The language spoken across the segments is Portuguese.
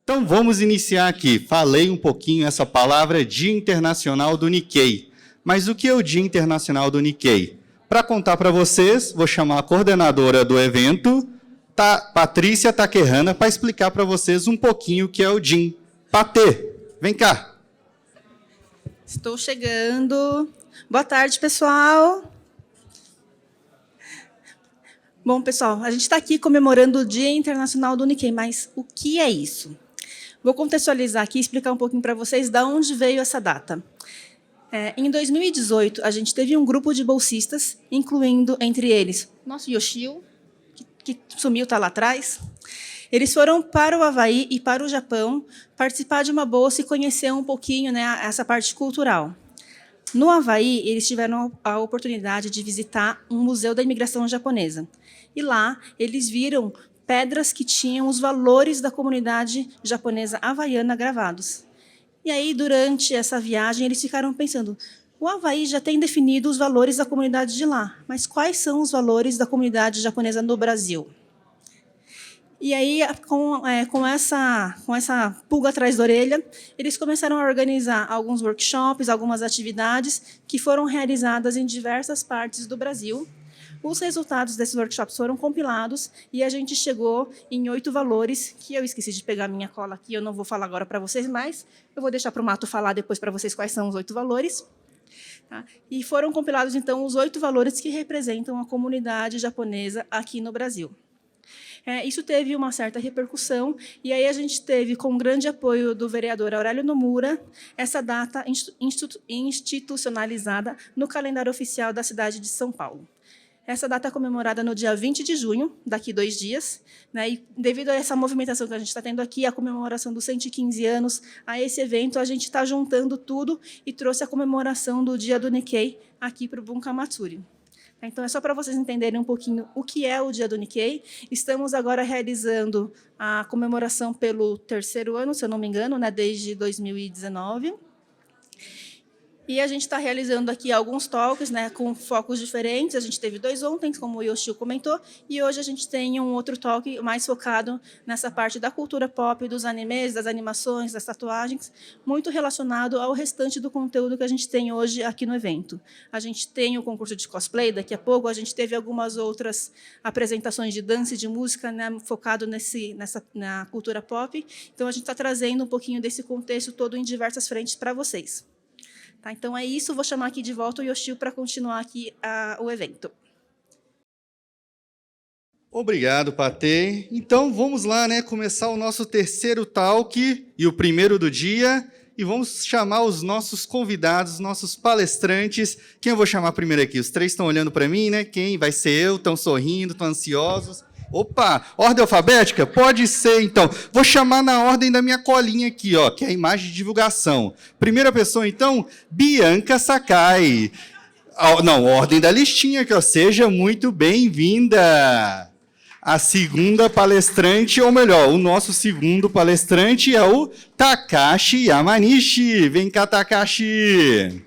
Então, vamos iniciar aqui. Falei um pouquinho essa palavra Dia Internacional do Nikkei. Mas o que é o Dia Internacional do Nikkei? Para contar para vocês, vou chamar a coordenadora do evento, Patrícia Takehana, para explicar para vocês um pouquinho o que é o Jin. Patê, vem cá. Estou chegando. Boa tarde, pessoal. Bom, pessoal, a gente está aqui comemorando o Dia Internacional do Nikkei, mas o que é isso? Vou contextualizar aqui e explicar um pouquinho para vocês de onde veio essa data. Em 2018, a gente teve um grupo de bolsistas, incluindo, entre eles, nosso Yoshio, que sumiu, está lá atrás. Eles foram para o Havaí e para o Japão participar de uma bolsa e conhecer um pouquinho, né, essa parte cultural. No Havaí, eles tiveram a oportunidade de visitar um museu da imigração japonesa. E lá, eles viram pedras que tinham os valores da comunidade japonesa havaiana gravados. E aí, durante essa viagem, eles ficaram pensando, o Havaí já tem definido os valores da comunidade de lá, mas quais são os valores da comunidade japonesa no Brasil? E aí, com essa pulga atrás da orelha, eles começaram a organizar alguns workshops, algumas atividades que foram realizadas em diversas partes do Brasil. Os resultados desses workshops foram compilados e a gente chegou em 8 valores, que eu esqueci de pegar minha cola aqui, eu não vou falar agora para vocês, mas eu vou deixar para o Mato falar depois para vocês quais são os 8 valores. Tá? E foram compilados, então, os 8 valores que representam a comunidade japonesa aqui no Brasil. Isso teve uma certa repercussão, e aí a gente teve, com o grande apoio do vereador Aurélio Nomura, essa data institucionalizada no calendário oficial da cidade de São Paulo. Essa data é comemorada no dia 20 de junho, daqui 2 dias, né? E devido a essa movimentação que a gente está tendo aqui, a comemoração dos 115 anos, a esse evento, a gente está juntando tudo e trouxe a comemoração do Dia do Nikkei aqui para o Bunka Matsuri. Então, é só para vocês entenderem um pouquinho o que é o Dia do Nikkei. Estamos agora realizando a comemoração pelo 3º ano, se eu não me engano, né, desde 2019. E a gente está realizando aqui alguns talks, né, com focos diferentes. A gente teve 2 ontem, como o Yoshio comentou, e hoje a gente tem um outro talk mais focado nessa parte da cultura pop, dos animes, das animações, das tatuagens, muito relacionado ao restante do conteúdo que a gente tem hoje aqui no evento. A gente tem o concurso de cosplay, daqui a pouco a gente teve algumas outras apresentações de dança e de música, né, focado na cultura pop. Então, a gente está trazendo um pouquinho desse contexto todo em diversas frentes para vocês. Tá, então é isso, vou chamar aqui de volta o Yoshio para continuar aqui o evento. Obrigado, Patê. Então, vamos lá, né, começar o nosso 3º talk e o primeiro do dia, e vamos chamar os nossos convidados, nossos palestrantes. Quem eu vou chamar primeiro aqui? Os 3 estão olhando para mim, né? Quem? Vai ser eu, estão sorrindo, estão ansiosos. Opa, ordem alfabética? Pode ser, então. Vou chamar na ordem da minha colinha aqui, ó, que é a imagem de divulgação. Primeira pessoa, então, Bianca Sakai. Não, ordem da listinha aqui, ó. Seja muito bem-vinda. A segunda palestrante, ou melhor, o nosso segundo palestrante é o Takashi Yamanishi. Vem cá, Takashi.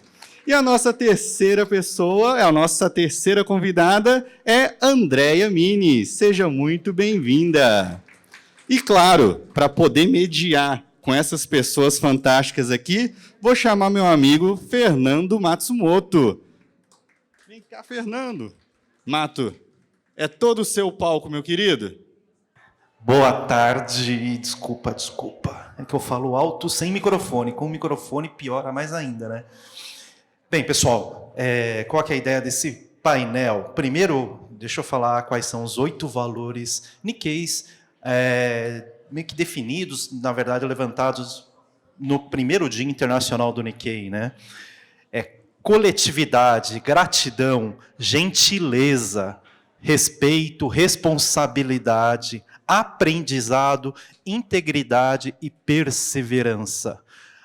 E a nossa terceira pessoa, a nossa terceira convidada é Andréia Mini. Seja muito bem-vinda. E, claro, para poder mediar com essas pessoas fantásticas aqui, vou chamar meu amigo Fernando Matsumoto. Vem cá, Fernando. Mato, é todo o seu palco, meu querido. Boa tarde. Desculpa. É que eu falo alto sem microfone. Com o microfone piora mais ainda, né? Bem, pessoal, qual que é a ideia desse painel? Primeiro, deixa eu falar quais são os 8 valores Nikkeis, meio que definidos, na verdade, levantados no primeiro Dia Internacional do Nikkei, né? Coletividade, gratidão, gentileza, respeito, responsabilidade, aprendizado, integridade e perseverança.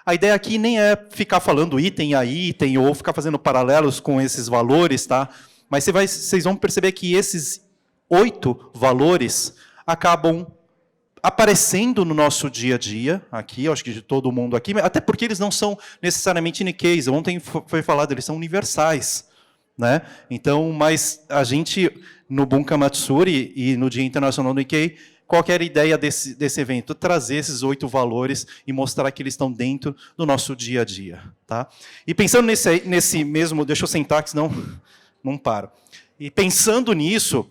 A ideia aqui nem é ficar falando item a item ou ficar fazendo paralelos com esses valores, tá? Mas vocês vão perceber que esses 8 valores acabam aparecendo no nosso dia a dia, aqui, eu acho que de todo mundo aqui, até porque eles não são necessariamente Nikkeis. Ontem foi falado, eles são universais, né? Então, mas a gente, no Bunka Matsuri e no Dia Internacional do Nikkei, qual que era a ideia desse evento? Trazer esses 8 valores e mostrar que eles estão dentro do nosso dia a dia. Tá? E pensando nesse mesmo... Deixa eu sentar, que senão não paro. E pensando nisso,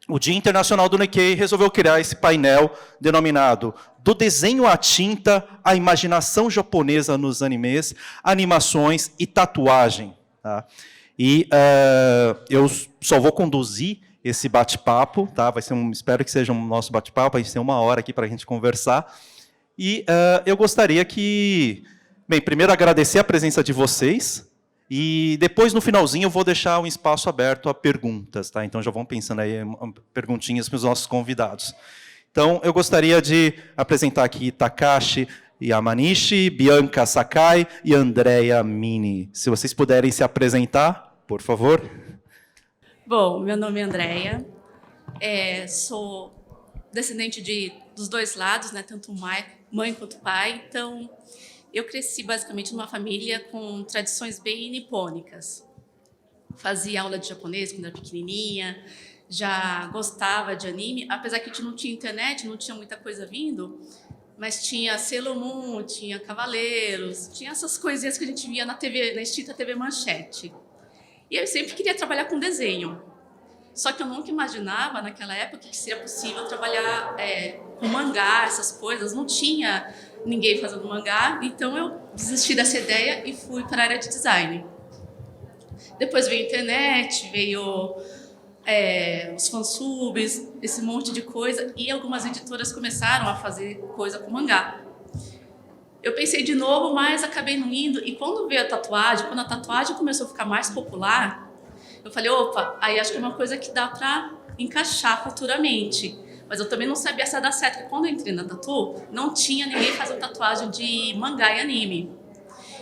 o Dia Internacional do Nikkei resolveu criar esse painel denominado Do desenho à tinta, a imaginação japonesa nos animes, animações e tatuagem. Tá? E eu só vou conduzir esse bate-papo, tá? Vai ser espero que seja um nosso bate-papo, a gente tem 1 hora aqui para a gente conversar. E eu gostaria que, bem, primeiro agradecer a presença de vocês, e depois, no finalzinho, eu vou deixar um espaço aberto a perguntas, tá? Então já vão pensando aí perguntinhas para os nossos convidados. Então, eu gostaria de apresentar aqui Takashi Yamanishi, Bianca Sakai e Andrea Mini. Se vocês puderem se apresentar, por favor. Bom, meu nome é Andrea, sou descendente dos 2 lados, né, tanto mãe quanto pai, então eu cresci basicamente numa família com tradições bem nipônicas. Fazia aula de japonês quando era pequenininha, já gostava de anime, apesar que a gente não tinha internet, não tinha muita coisa vindo, mas tinha Sailor Moon, tinha Cavaleiros, tinha essas coisinhas que a gente via na TV, na extinta TV Manchete. E eu sempre queria trabalhar com desenho. Só que eu nunca imaginava, naquela época, que seria possível trabalhar com mangá, essas coisas. Não tinha ninguém fazendo mangá, então eu desisti dessa ideia e fui para a área de design. Depois veio a internet, veio os fansubs, esse monte de coisa, e algumas editoras começaram a fazer coisa com mangá. Eu pensei de novo, mas acabei não indo, e quando veio a tatuagem, quando a tatuagem começou a ficar mais popular, eu falei, opa, aí acho que é uma coisa que dá para encaixar futuramente. Mas eu também não sabia se ia dar certo, porque quando eu entrei na tatu, não tinha ninguém fazendo tatuagem de mangá e anime.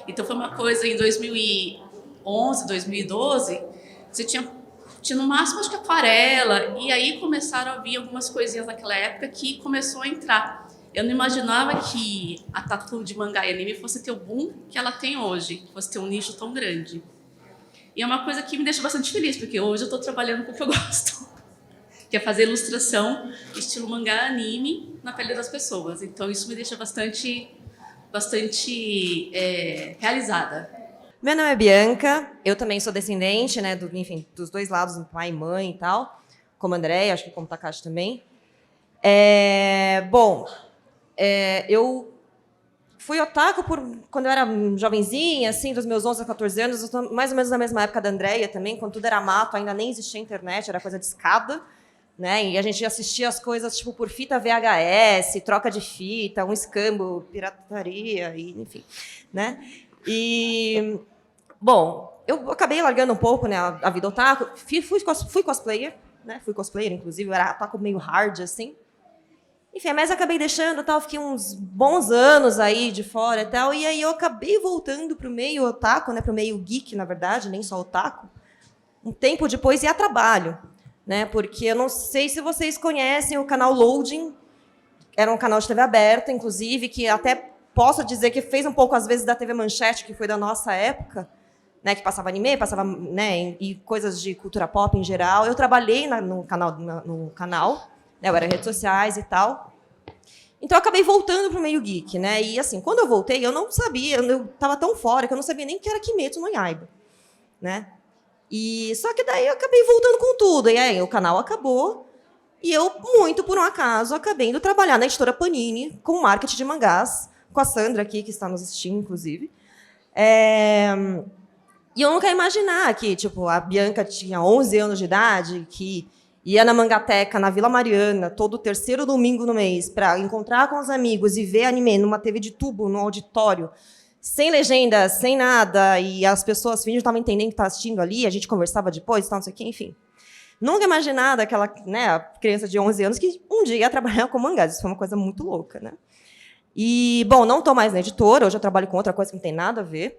Então foi uma coisa, em 2011, 2012, você tinha no máximo, acho que aquarela, e aí começaram a vir algumas coisinhas naquela época que começou a entrar. Eu não imaginava que a tatu de mangá e anime fosse ter o boom que ela tem hoje, fosse ter um nicho tão grande. E é uma coisa que me deixa bastante feliz, porque hoje eu estou trabalhando com o que eu gosto, que é fazer ilustração estilo mangá anime na pele das pessoas. Então isso me deixa bastante realizada. Meu nome é Bianca, eu também sou descendente, né, dos 2 lados, pai e mãe e tal, como a Andrea, acho que como Takashi também. Eu fui otaku quando eu era jovenzinha, assim, dos meus 11 a 14 anos, mais ou menos na mesma época da Andrea também, quando tudo era mato, ainda nem existia internet, era coisa de escada, né, e a gente assistia as coisas tipo por fita VHS, troca de fita, um escambo, pirataria, e, enfim, né. E, bom, eu acabei largando um pouco, né, a vida otaku, fui cosplayer, né, inclusive, eu era otaku meio hard, assim. Enfim, mas acabei deixando, tal, fiquei uns bons anos aí de fora e tal, e aí eu acabei voltando pro meio otaku, né, pro meio geek, na verdade, nem só otaku, um tempo depois e a trabalho, né, porque eu não sei se vocês conhecem o canal Loading, era um canal de TV aberta, inclusive, que até posso dizer que fez um pouco, às vezes, da TV Manchete, que foi da nossa época, né, que passava anime, passava, né, e coisas de cultura pop em geral. Eu trabalhei no canal, né, eu era redes sociais e tal. Então, eu acabei voltando para o meio geek, né? E, assim, quando eu voltei, eu não sabia, eu estava tão fora que eu não sabia nem o que era Kimetsu no Yaiba, né? E, só que daí eu acabei voltando com tudo. E aí, o canal acabou. E eu, muito por um acaso, acabei indo trabalhar na editora Panini com marketing de mangás, com a Sandra aqui, que está nos assistindo, inclusive. E eu nunca ia imaginar que, tipo, a Bianca tinha 11 anos de idade, que ia na Mangateca, na Vila Mariana, todo terceiro domingo no mês, para encontrar com os amigos e ver anime numa TV de tubo, no auditório, sem legenda, sem nada, e as pessoas fingiam que estavam entendendo que estava assistindo ali, a gente conversava depois, tal, não sei o quê, enfim. Nunca imaginar daquela, né, a criança de 11 anos que um dia ia trabalhar com mangás. Isso foi uma coisa muito louca, né? E, bom, não estou mais na editora, hoje eu trabalho com outra coisa que não tem nada a ver,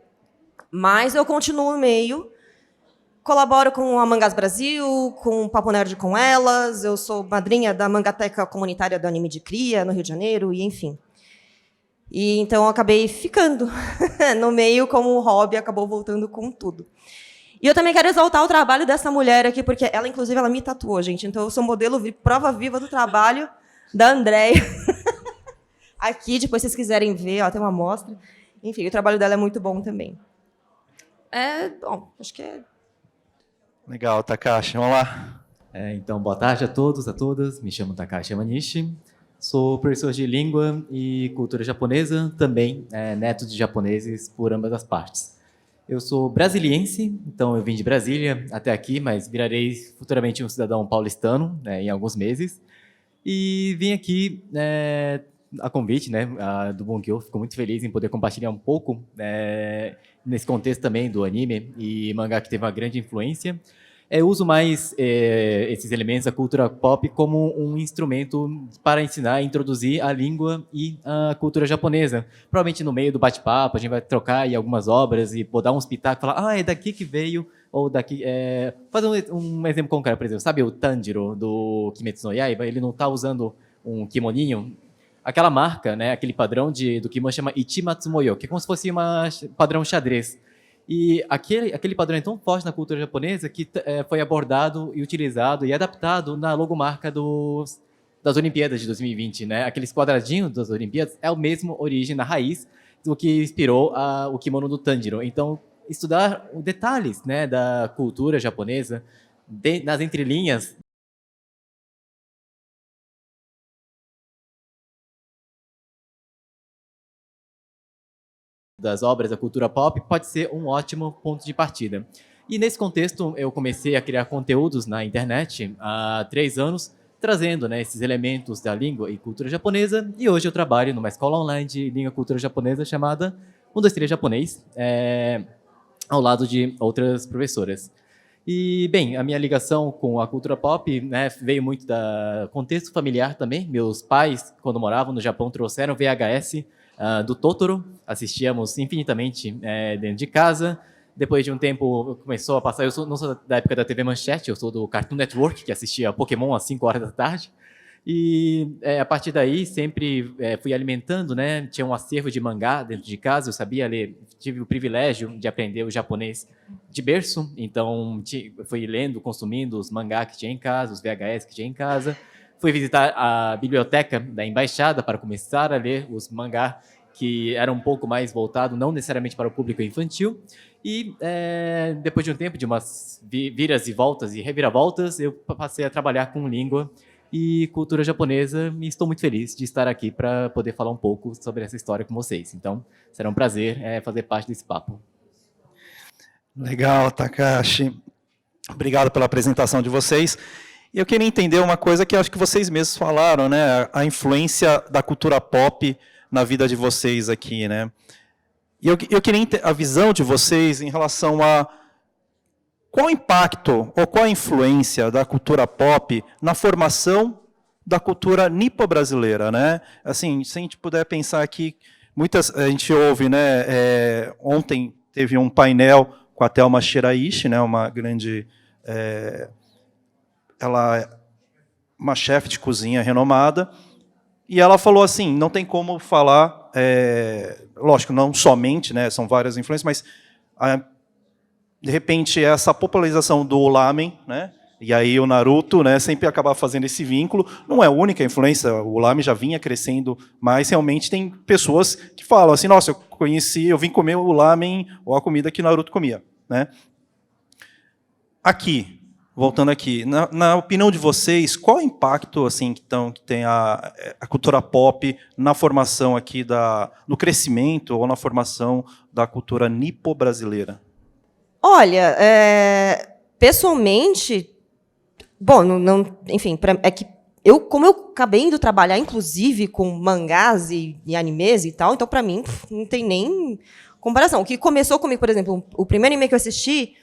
mas eu continuo no meio, colaboro com a Mangás Brasil, com o Papo Nerd com elas, eu sou madrinha da Mangateca Comunitária do Anime de Cria, no Rio de Janeiro, e enfim. E, então, eu acabei ficando no meio como um hobby, acabou voltando com tudo. E eu também quero exaltar o trabalho dessa mulher aqui, porque ela, inclusive, ela me tatuou, gente. Então, eu sou modelo, prova viva do trabalho da Andréia. Aqui, depois, se vocês quiserem ver, ó, tem uma amostra. Enfim, o trabalho dela é muito bom também. Bom, acho que é... Legal, Takashi, vamos lá. Então, boa tarde a todos, a todas. Me chamo Takashi Yamanishi. Sou professor de língua e cultura japonesa, também neto de japoneses por ambas as partes. Eu sou brasiliense, então eu vim de Brasília até aqui, mas virarei futuramente um cidadão paulistano, em alguns meses. E vim aqui a convite, do Bunkyo. Fico muito feliz em poder compartilhar um pouco nesse contexto também do anime e mangá que teve uma grande influência. Eu uso mais esses elementos da cultura pop como um instrumento para ensinar e introduzir a língua e a cultura japonesa. Provavelmente no meio do bate-papo a gente vai trocar aí algumas obras e dar uns pitacos, falar, é daqui que veio, ou daqui... Fazer um exemplo concreto, por exemplo, sabe o Tanjiro do Kimetsu no Yaiba? Ele não está usando um kimoninho? Aquela marca, aquele padrão do kimono chama Ichimatsumoyo, que é como se fosse um padrão xadrez. E aquele padrão é tão forte na cultura japonesa que foi abordado e utilizado e adaptado na logomarca das Olimpíadas de 2020. Aqueles quadradinhos das Olimpíadas é a mesma origem, na raiz, do que inspirou o kimono do Tanjiro. Então, estudar os detalhes da cultura japonesa, nas entrelinhas, das obras da cultura pop, pode ser um ótimo ponto de partida. E nesse contexto, eu comecei a criar conteúdos na internet há 3 anos, trazendo esses elementos da língua e cultura japonesa, e hoje eu trabalho numa escola online de língua e cultura japonesa chamada 123 Japonês, ao lado de outras professoras. E, bem, a minha ligação com a cultura pop veio muito do contexto familiar também. Meus pais, quando moravam no Japão, trouxeram VHS do Totoro, assistíamos infinitamente dentro de casa. Depois de um tempo começou a passar, não sou da época da TV Manchete, eu sou do Cartoon Network, que assistia Pokémon às 5 horas da tarde. E a partir daí sempre fui alimentando, tinha um acervo de mangá dentro de casa, eu sabia ler, tive o privilégio de aprender o japonês de berço, então fui lendo, consumindo os mangá que tinha em casa, os VHS que tinha em casa. Fui visitar a biblioteca da embaixada para começar a ler os mangá que eram um pouco mais voltados, não necessariamente para o público infantil. E depois de um tempo, de umas viras e voltas e reviravoltas, eu passei a trabalhar com língua e cultura japonesa e estou muito feliz de estar aqui para poder falar um pouco sobre essa história com vocês. Então, será um prazer fazer parte desse papo. Legal, Takashi. Obrigado pela apresentação de vocês. E eu queria entender uma coisa que acho que vocês mesmos falaram, a influência da cultura pop na vida de vocês aqui, E eu queria a visão de vocês em relação a qual o impacto ou qual a influência da cultura pop na formação da cultura nipo-brasileira, Assim, se a gente puder pensar aqui, a gente ouve, ontem teve um painel com a Thelma Shiraishi, uma grande... ela é uma chefe de cozinha renomada, e ela falou assim, não tem como falar, lógico, não somente, são várias influências, mas de repente essa popularização do lamen, e aí o Naruto sempre acaba fazendo esse vínculo, não é a única influência, o lamen já vinha crescendo, mas realmente tem pessoas que falam assim, nossa, eu vim comer o lamen ou a comida que Naruto comia. Aqui, voltando aqui, na opinião de vocês, qual o impacto assim, que tem a cultura pop na formação aqui, no crescimento ou na formação da cultura nipo-brasileira? Olha, pessoalmente, bom, enfim, é que como eu acabei indo trabalhar, inclusive, com mangás e animes e tal, então, para mim, não tem nem comparação. O que começou comigo, por exemplo, o primeiro anime que eu assisti,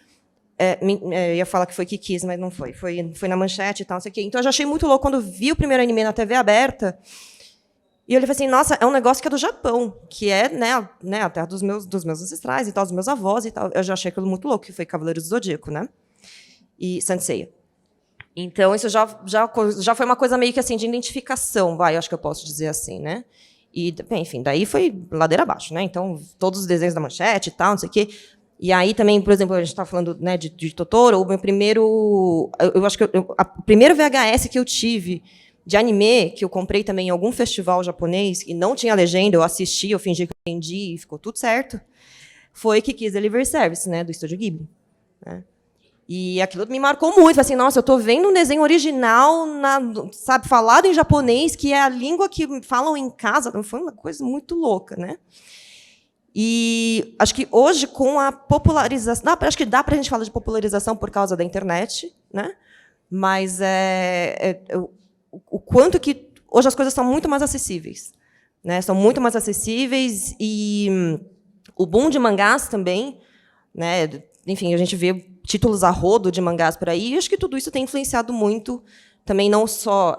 eu ia falar que foi Kikis, mas não foi. Foi na Manchete e tal, não sei o quê. Então, eu já achei muito louco quando vi o primeiro anime na TV aberta. E eu falei assim, nossa, é um negócio que é do Japão, que é a terra dos meus ancestrais e tal, dos meus avós e tal. Eu já achei aquilo muito louco, que foi Cavaleiros do Zodíaco, E Saint Seiya. Então, isso já foi uma coisa meio que assim, de identificação, eu acho que eu posso dizer assim, E, bem, enfim, daí foi ladeira abaixo, Então, todos os desenhos da Manchete e tal, não sei o quê. E aí também, por exemplo, a gente está falando de Totoro, o meu primeiro... Eu acho que o primeiro VHS que eu tive de anime, que eu comprei também em algum festival japonês, e não tinha legenda, eu assisti, eu fingi que eu entendi, e ficou tudo certo, foi Kiki's Delivery Service, né, do Estúdio Ghibli. Né? E aquilo me marcou muito. Falei assim, nossa, eu estou vendo um desenho original, sabe, falado em japonês, que é a língua que falam em casa. Foi uma coisa muito louca, né? E acho que hoje, com a popularização... acho que dá para a gente falar de popularização por causa da internet, né? Mas o quanto que hoje as coisas são muito mais acessíveis. Né? São muito mais acessíveis e o boom de mangás também, né? Enfim, a gente vê títulos a rodo de mangás por aí, e acho que tudo isso tem influenciado muito, também não só...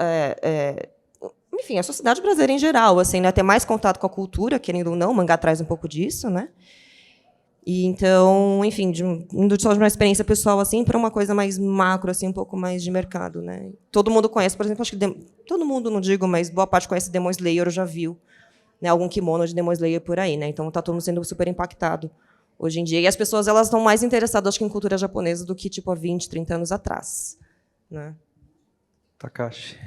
enfim, a sociedade brasileira em geral, assim, né? Ter mais contato com a cultura, querendo ou não, o mangá traz um pouco disso, né? E então, enfim, indo só de uma experiência pessoal assim para uma coisa mais macro, assim, um pouco mais de mercado, né? Todo mundo conhece, por exemplo, acho que todo mundo, não digo, mas boa parte conhece Demon Slayer, ou já viu, né, algum kimono de Demon Slayer por aí, né? Então está todo mundo sendo super impactado hoje em dia, e as pessoas elas estão mais interessadas, acho que, em cultura japonesa do que tipo há 20, 30 anos atrás, né? Takashi.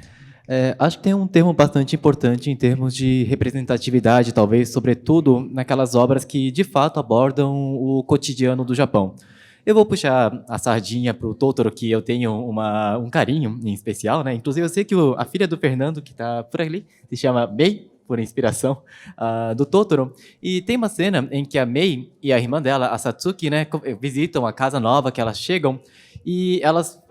Acho que tem um termo bastante importante em termos de representatividade, talvez, sobretudo naquelas obras que, de fato, abordam o cotidiano do Japão. Eu vou puxar a sardinha para o Totoro, que eu tenho um carinho em especial, né? Inclusive, eu sei que a filha do Fernando, que está por ali, se chama Mei, por inspiração do Totoro. E tem uma cena em que a Mei e a irmã dela, a Satsuki, né, visitam a casa nova, que elas chegam, e elas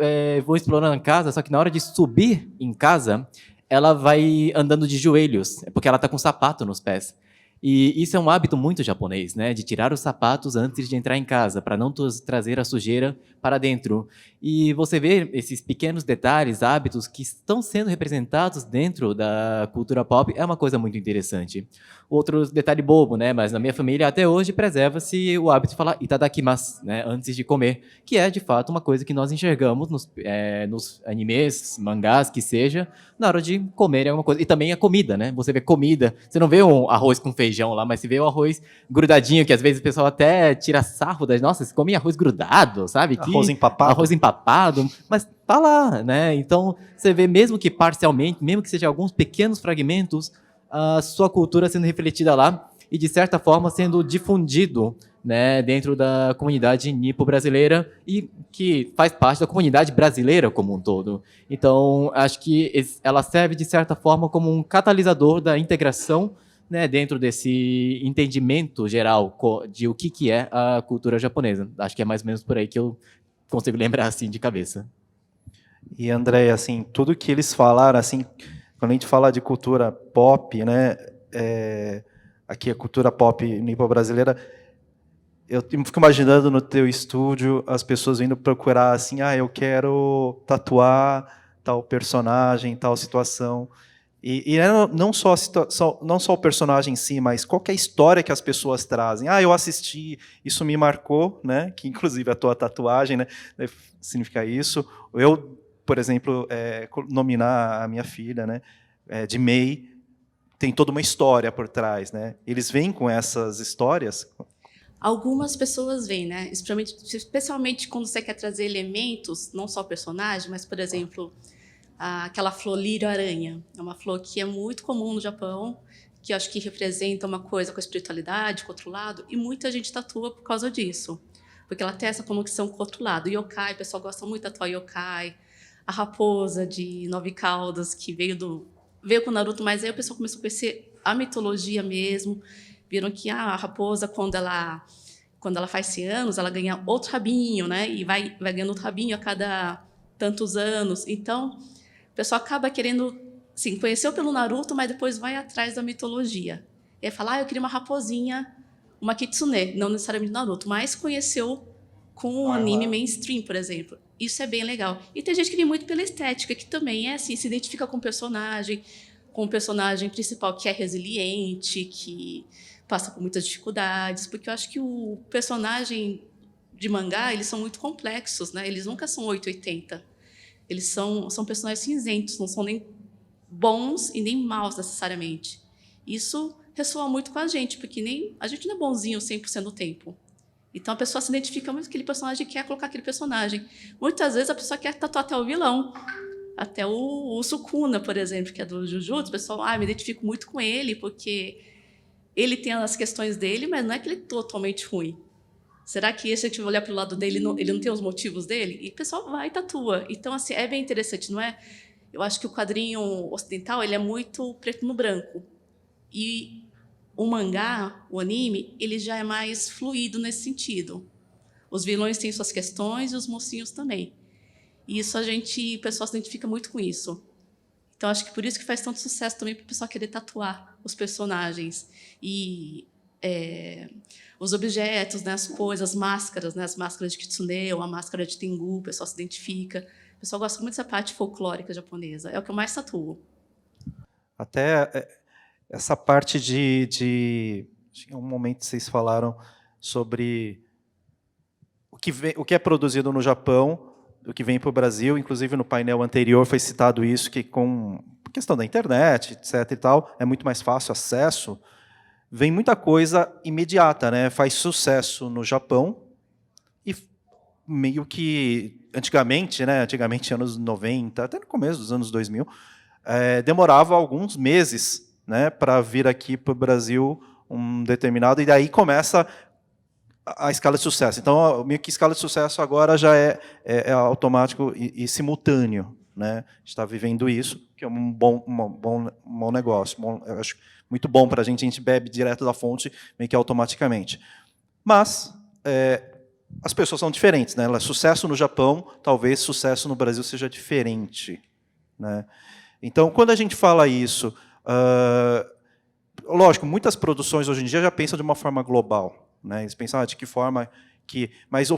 vão explorando a casa, só que na hora de subir em casa, ela vai andando de joelhos, porque ela está com sapato nos pés. E isso é um hábito muito japonês, né? De tirar os sapatos antes de entrar em casa, para não trazer a sujeira para dentro. E você vê esses pequenos detalhes, hábitos que estão sendo representados dentro da cultura pop, é uma coisa muito interessante. Outro detalhe bobo, né? Mas na minha família até hoje preserva-se o hábito de falar itadakimasu, né? Antes de comer, que é de fato uma coisa que nós enxergamos nos animes, mangás, que seja, na hora de comer alguma coisa. E também a comida, né? Você vê comida, você não vê um arroz com feijão lá, mas você vê o arroz grudadinho, que às vezes o pessoal até tira sarro das, nossa, você come arroz grudado, sabe? Arroz empapado. Arroz empapado, mas tá lá, né? Então, você vê mesmo que parcialmente, mesmo que seja alguns pequenos fragmentos, a sua cultura sendo refletida lá e, de certa forma, sendo difundido, né, dentro da comunidade nipo-brasileira e que faz parte da comunidade brasileira como um todo. Então, acho que ela serve, de certa forma, como um catalisador da integração, né, dentro desse entendimento geral de o que é a cultura japonesa. Acho que é mais ou menos por aí que eu consigo lembrar assim de cabeça. E, André, assim, tudo que eles falaram, assim, quando a gente fala de cultura pop, né, aqui a cultura pop nipo-brasileira, eu fico imaginando no teu estúdio as pessoas vindo procurar assim, eu quero tatuar tal personagem, tal situação. E não só o personagem em si, mas qual que é a história que as pessoas trazem. Eu assisti, isso me marcou, né? Que inclusive a tua tatuagem, né, significa isso. Eu, por exemplo, nominar a minha filha, né, de Mei, tem toda uma história por trás, né? Eles vêm com essas histórias? Algumas pessoas vêm, né? Especialmente quando você quer trazer elementos, não só o personagem, mas, por exemplo, aquela flor lírio-aranha. É uma flor que é muito comum no Japão, que eu acho que representa uma coisa com a espiritualidade, com o outro lado, e muita gente tatua por causa disso, porque ela tem essa conexão com o outro lado. O yokai, o pessoal gosta muito de tatuar yokai, a raposa de 9 caudas, que veio com o Naruto, mas aí o pessoal começou a conhecer a mitologia mesmo, viram que a raposa, quando ela faz 100 anos, ela ganha outro rabinho, né? E vai ganhando outro rabinho a cada tantos anos. Então, o pessoal acaba querendo, sim, conheceu pelo Naruto, mas depois vai atrás da mitologia. E aí fala, eu queria uma raposinha, uma kitsune, não necessariamente Naruto, mas conheceu com um anime mainstream, por exemplo. Isso é bem legal. E tem gente que vem muito pela estética, que também é assim, se identifica com o personagem principal que é resiliente, que passa por muitas dificuldades, porque eu acho que o personagem de mangá, eles são muito complexos, né? Eles nunca são 880. Eles são personagens cinzentos, não são nem bons e nem maus necessariamente. Isso ressoa muito com a gente, porque a gente não é bonzinho 100% do tempo. Então a pessoa se identifica muito com aquele personagem e quer colocar aquele personagem. Muitas vezes a pessoa quer tatuar até o vilão. Até o Sukuna, por exemplo, que é do Jujutsu, o pessoal, me identifico muito com ele, porque ele tem as questões dele, mas não é que ele é totalmente ruim. Será que se a gente olhar para o lado dele, ele não tem os motivos dele? E o pessoal vai e tatua. Então, assim, é bem interessante, não é? Eu acho que o quadrinho ocidental ele é muito preto no branco. E o mangá, o anime, ele já é mais fluido nesse sentido. Os vilões têm suas questões e os mocinhos também. E isso o pessoal se identifica muito com isso. Então, acho que por isso que faz tanto sucesso também para o pessoal querer tatuar os personagens. E os objetos, né, as coisas, as máscaras, né, as máscaras de Kitsune ou a máscara de Tengu, o pessoal se identifica. O pessoal gosta muito dessa parte folclórica japonesa. É o que eu mais tatuo. Até essa parte de um momento que vocês falaram sobre o que é produzido no Japão, o que vem para o Brasil, inclusive no painel anterior foi citado isso, que com questão da internet, etc. e tal, é muito mais fácil acesso, vem muita coisa imediata, né? Faz sucesso no Japão e meio que antigamente, anos 90, até no começo dos anos 2000, demorava alguns meses, né, para vir aqui para o Brasil um determinado, e daí começa a escala de sucesso. Então, meio que escala de sucesso agora já é automático e simultâneo, né? A gente está vivendo isso, que é um bom negócio. Eu acho muito bom para a gente bebe direto da fonte, meio que automaticamente. Mas as pessoas são diferentes, né? Sucesso no Japão, talvez sucesso no Brasil seja diferente, né? Então, quando a gente fala isso, lógico, muitas produções hoje em dia já pensam de uma forma global, né? Eles pensam de que forma que... Mas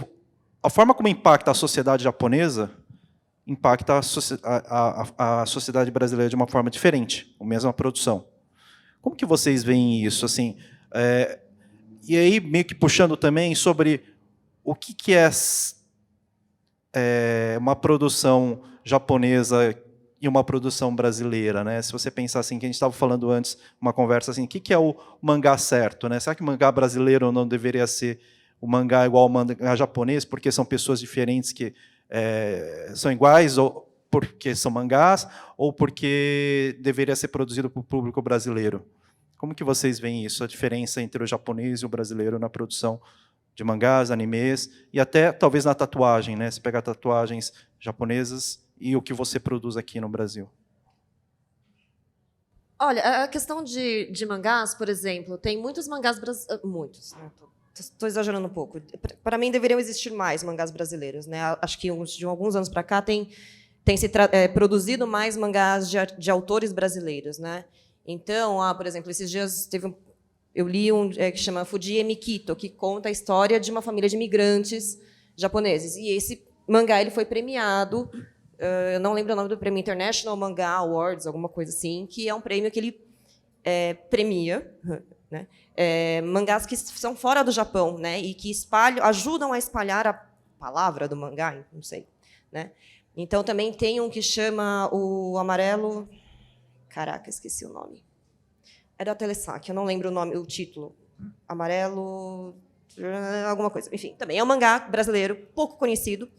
a forma como impacta a sociedade japonesa impacta a sociedade brasileira de uma forma diferente, a mesma produção. Como que vocês veem isso? Assim, e aí, meio que puxando também sobre o que é uma produção japonesa e uma produção brasileira, né? Se você pensar assim, que a gente estava falando antes, uma conversa assim, o que é o mangá certo, né? Será que o mangá brasileiro não deveria ser o mangá igual ao mangá japonês, porque são pessoas diferentes que são iguais, ou porque são mangás, ou porque deveria ser produzido para o público brasileiro? Como que vocês veem isso, a diferença entre o japonês e o brasileiro na produção de mangás, animes, e até talvez na tatuagem, né? Se pegar tatuagens japonesas e o que você produz aqui no Brasil. Olha, a questão de mangás, por exemplo, tem muitos mangás brasileiros. Muitos, né? Estou exagerando um pouco. Para mim, deveriam existir mais mangás brasileiros, né? Acho que de alguns anos para cá tem se produzido mais mangás de autores brasileiros, né? Então, por exemplo, esses dias eu li um que chama Fujie Mikito, que conta a história de uma família de imigrantes japoneses. E esse mangá ele foi premiado, eu não lembro o nome do prêmio, International Manga Awards, alguma coisa assim, que é um prêmio que ele premia, né, mangás que são fora do Japão, né, e que ajudam a espalhar a palavra do mangá, não sei, né? Então também tem um que chama o Amarelo, caraca, esqueci o nome. É da Telesac, eu não lembro o título. Amarelo, alguma coisa. Enfim, também é um mangá brasileiro pouco conhecido,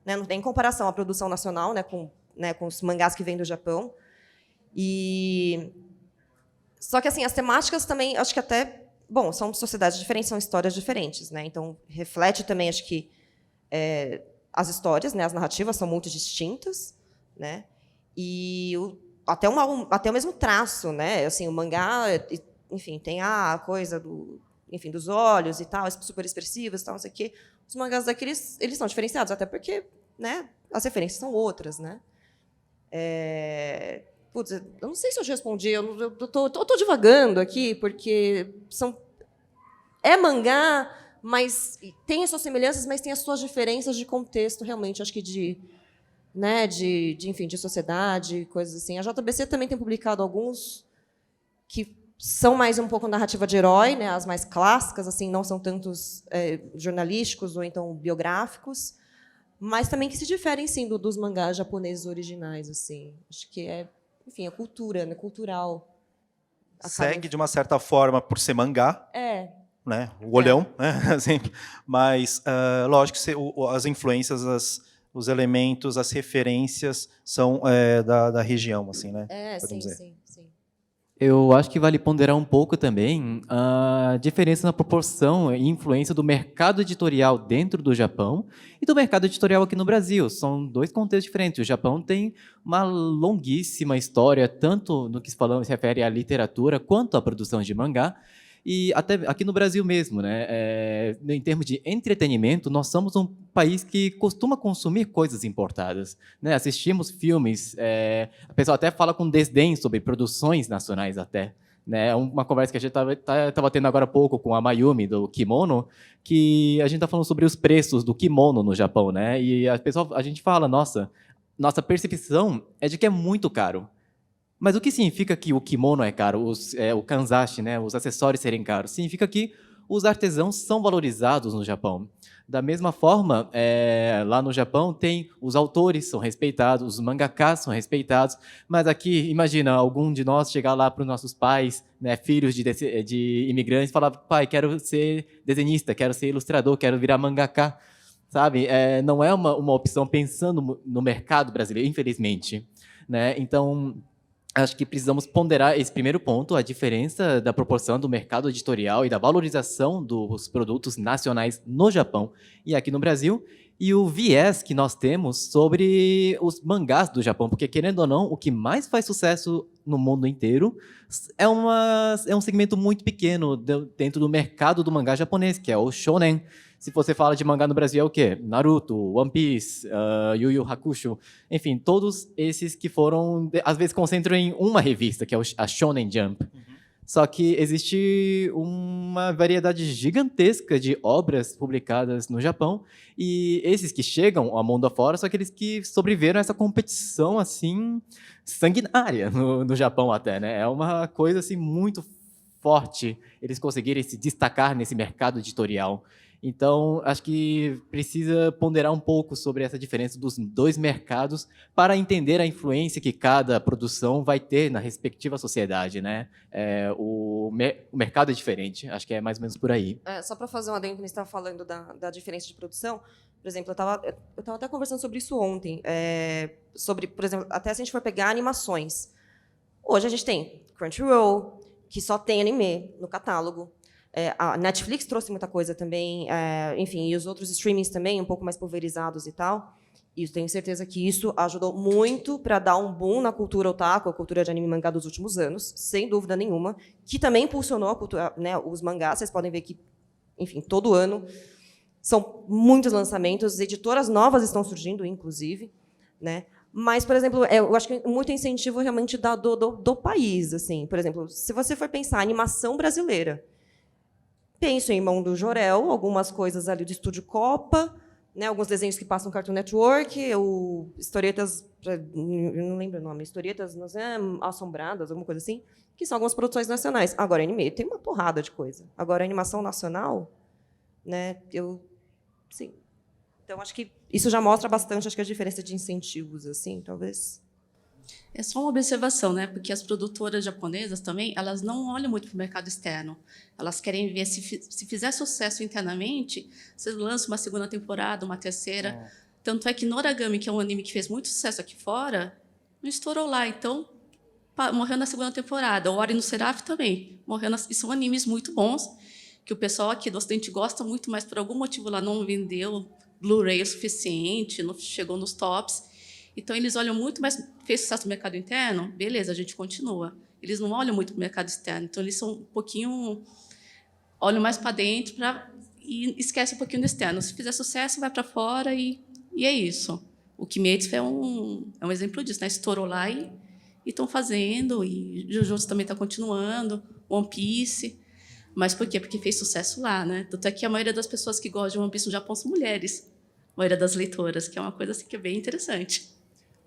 né, não tem comparação à produção nacional, né, com os mangás que vêm do Japão. Só que assim, as temáticas também, acho que até, bom, são sociedades diferentes, são histórias diferentes, né? Então reflete também, acho que as histórias, né, as narrativas são muito distintas, né? E até o mesmo traço, né? Assim, o mangá, enfim, tem a coisa dos olhos e tal, super expressivos, e tal, não sei o quê. Os mangás daqui eles são diferenciados, até porque, né, as referências são outras, né? Putz, eu não sei se eu respondi, eu tô divagando aqui, porque é mangá, mas tem as suas semelhanças, mas tem as suas diferenças de contexto, realmente, acho que enfim, de sociedade, coisas assim. A JBC também tem publicado alguns que são mais um pouco narrativa de herói, né, as mais clássicas, assim, não são tantos jornalísticos ou então biográficos, mas também que se diferem, sim, dos mangás japoneses originais, assim. Acho que enfim, a cultura, né, cultural. Segue de uma certa forma por ser mangá, né, o olhão, né, assim, mas lógico que as influências os elementos, as referências são da região, assim, né? Sim, Podemos dizer. sim. Eu acho que vale ponderar um pouco também a diferença na proporção e influência do mercado editorial dentro do Japão e do mercado editorial aqui no Brasil. São dois contextos diferentes. O Japão tem uma longuíssima história, tanto no que se refere à literatura, quanto à produção de mangá, e até aqui no Brasil mesmo, né? Em termos de entretenimento, nós somos um país que costuma consumir coisas importadas, né? Assistimos filmes, a pessoa até fala com desdém sobre produções nacionais até, né? Uma conversa que a gente estava tendo agora há pouco com a Mayumi, do kimono, que a gente está falando sobre os preços do kimono no Japão, né? E a gente fala, nossa percepção é de que é muito caro. Mas o que significa que o kimono é caro, o kanzashi, né, os acessórios serem caros? Significa que os artesãos são valorizados no Japão. Da mesma forma, lá no Japão tem os autores são respeitados, os mangakás são respeitados, mas aqui, imagina, algum de nós chegar lá para os nossos pais, né, filhos de imigrantes, e falar, pai, quero ser desenhista, quero ser ilustrador, quero virar mangaká, sabe? Não é uma opção pensando no mercado brasileiro, infelizmente, né? Então, acho que precisamos ponderar esse primeiro ponto, a diferença da proporção do mercado editorial e da valorização dos produtos nacionais no Japão e aqui no Brasil, e o viés que nós temos sobre os mangás do Japão, porque, querendo ou não, o que mais faz sucesso no mundo inteiro é um segmento muito pequeno dentro do mercado do mangá japonês, que é o shonen. Se você fala de mangá no Brasil, é o quê? Naruto, One Piece, Yu Yu Hakusho, enfim, todos esses que foram, às vezes, concentram em uma revista, que é a Shonen Jump. Só que existe uma variedade gigantesca de obras publicadas no Japão, e esses que chegam ao mundo afora são aqueles que sobreviveram a essa competição, assim, sanguinária no Japão até, né? É uma coisa, assim, muito forte eles conseguirem se destacar nesse mercado editorial. Então, acho que precisa ponderar um pouco sobre essa diferença dos dois mercados para entender a influência que cada produção vai ter na respectiva sociedade, né? O mercado é diferente, acho que é mais ou menos por aí. Só para fazer um adendo, você estava falando da diferença de produção. Por exemplo, eu estava até conversando sobre isso ontem. Sobre, por exemplo, até se a gente for pegar animações. Hoje a gente tem Crunchyroll, que só tem anime no catálogo. A Netflix trouxe muita coisa também, enfim, e os outros streamings também, um pouco mais pulverizados e tal. E eu tenho certeza que isso ajudou muito para dar um boom na cultura otaku, a cultura de anime e mangá dos últimos anos, sem dúvida nenhuma, que também impulsionou a cultura, né, os mangás. Vocês podem ver que, enfim, todo ano são muitos lançamentos, editoras novas estão surgindo, inclusive, né? Mas, por exemplo, eu acho que muito incentivo realmente do país, assim. Por exemplo, se você for pensar animação brasileira, penso em Irmão do Jorel, algumas coisas ali do Estúdio Copa, né, alguns desenhos que passam no Cartoon Network, historietas, eu não lembro o nome, historietas, não sei, assombradas, alguma coisa assim, que são algumas produções nacionais. Agora, anime tem uma porrada de coisa. Agora, animação nacional, né, sim. Então, acho que isso já mostra bastante, acho que a diferença de incentivos, assim, talvez. É só uma observação, né? Porque as produtoras japonesas também, elas não olham muito para o mercado externo. Elas querem ver se fizer sucesso internamente, você lança uma segunda temporada, uma terceira. Tanto é que Noragami, que é um anime que fez muito sucesso aqui fora, não estourou lá. Então, morreu na segunda temporada. O Ori no Seraph também morreu. E são animes muito bons, que o pessoal aqui do Ocidente gosta muito, mas por algum motivo lá não vendeu Blu-ray o suficiente, não chegou nos tops. Então, eles olham muito, mas fez sucesso no mercado interno? Beleza, a gente continua. Eles não olham muito para o mercado externo. Então, eles são um pouquinho... olham mais para dentro e esquecem um pouquinho do externo. Se fizer sucesso, vai para fora e é isso. O Kimetsu é um exemplo disso, né? Estourou lá e estão fazendo. E Jujutsu também está continuando. One Piece. Mas por quê? Porque fez sucesso lá, né? Tanto é que a maioria das pessoas que gostam de One Piece no Japão são mulheres. A maioria das leitoras, que é uma coisa assim, que é bem interessante.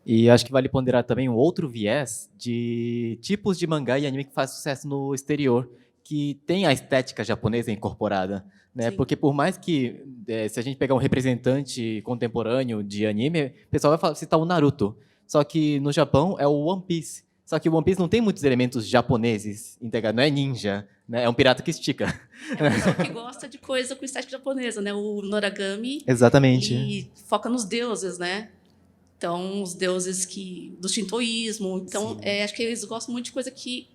E acho que vale ponderar também um outro viés de tipos de mangá e anime que faz sucesso no exterior, que tem a estética japonesa incorporada, né? Porque por mais que, se a gente pegar um representante contemporâneo de anime, o pessoal vai citar o Naruto. Só que no Japão é o One Piece. Só que o One Piece não tem muitos elementos japoneses integrados, não é ninja, né? É um pirata que estica. É um pessoal que gosta de coisa com estética japonesa, né? O Noragami, Exatamente. ele foca nos deuses, né? Então, os deuses do shintoísmo. Então, acho que eles gostam muito de coisa que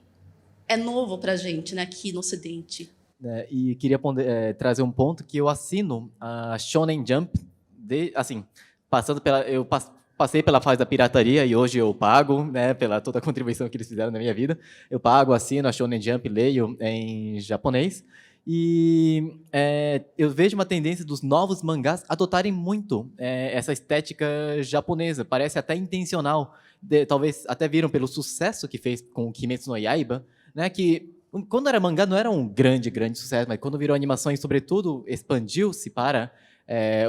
é novo para a gente, né? Aqui no Ocidente. E queria trazer um ponto que eu assino a Shonen Jump, assim, passei pela fase da pirataria e hoje eu pago, né, pela toda a contribuição que eles fizeram na minha vida. Eu pago, assino a Shonen Jump, leio em japonês. E eu vejo uma tendência dos novos mangás adotarem muito essa estética japonesa. Parece até intencional. Talvez até viram pelo sucesso que fez com o Kimetsu no Yaiba, né, que quando era mangá não era um grande sucesso, mas quando virou animação e, sobretudo, expandiu-se para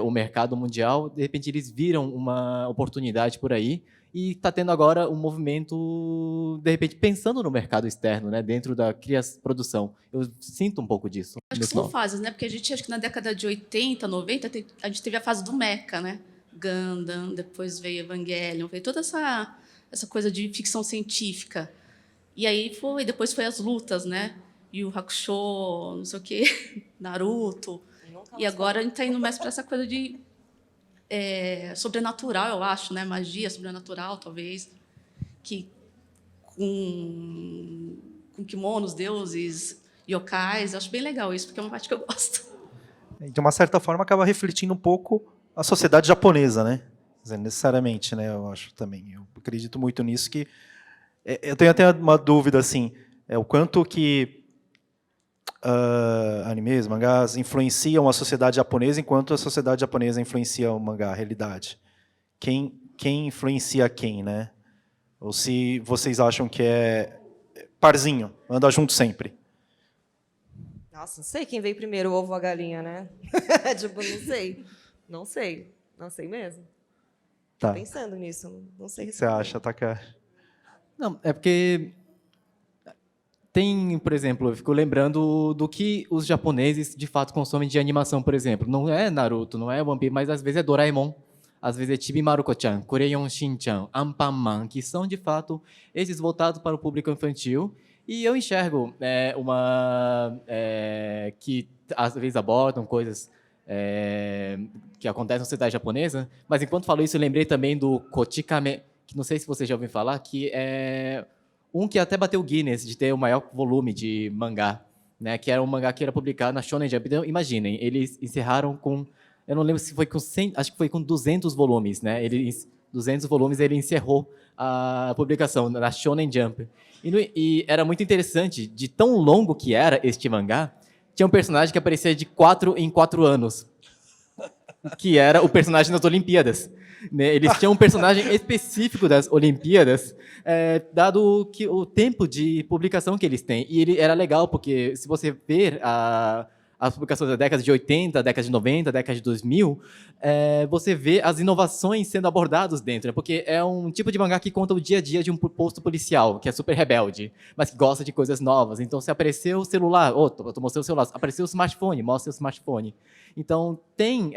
o mercado mundial, de repente eles viram uma oportunidade por aí e está tendo agora um movimento, de repente, pensando no mercado externo, né, dentro da produção. Eu sinto um pouco disso. Acho que são fases, né? Porque a gente, acho que na década de 80, 90, a gente teve a fase do mecha, né? Gundam, depois veio Evangelion, veio toda essa coisa de ficção científica. E aí depois foi as lutas, né? Yu Hakusho, não sei o quê, Naruto. E agora a gente está indo mais para essa coisa de sobrenatural, eu acho, né? Magia sobrenatural, talvez. Que com kimonos, deuses, yokais. Eu acho bem legal isso, porque é uma parte que eu gosto. De uma certa forma, acaba refletindo um pouco a sociedade japonesa, né? Quer dizer, necessariamente, né? Eu acho também. Eu acredito muito nisso que eu tenho até uma dúvida, assim, o quanto que animes, mangás influenciam a sociedade japonesa, enquanto a sociedade japonesa influencia o mangá, a realidade. Quem influencia quem, né? Ou se vocês acham que é parzinho, anda junto sempre. Nossa, não sei quem veio primeiro, o ovo ou a galinha, né? Tipo, não sei mesmo. Tô pensando nisso, não sei. O que você acha, Taka? Não, é porque tem, por exemplo, eu fico lembrando do que os japoneses de fato consomem de animação, por exemplo. Não é Naruto, não é One Piece, mas às vezes é Doraemon, às vezes é Chibi Maruko-chan, Crayon Shin-chan, Anpanman, que são de fato esses voltados para o público infantil. E eu enxergo que às vezes abordam coisas que acontecem na sociedade japonesa, mas enquanto falo isso, eu lembrei também do Kochikame, que não sei se você já ouviu falar, que é um que até bateu o Guinness de ter o maior volume de mangá, né? Que era um mangá que era publicado na Shonen Jump. Então, imaginem, eles encerraram com, eu não lembro se foi com 100, acho que foi com 200 volumes, né? 200 volumes ele encerrou a publicação na Shonen Jump. E era muito interessante, de tão longo que era este mangá, tinha um personagem que aparecia de 4 em 4 anos, que era o personagem das Olimpíadas. Eles tinham um personagem específico das Olimpíadas, dado que o tempo de publicação que eles têm. E ele era legal, porque se você ver as publicações da década de 80, década de 90, década de 2000, você vê as inovações sendo abordadas dentro, né? Porque é um tipo de mangá que conta o dia a dia de um posto policial, que é super rebelde, mas que gosta de coisas novas. Então, se apareceu o celular, tô mostrando o celular, apareceu o smartphone, mostra o smartphone. Então, tem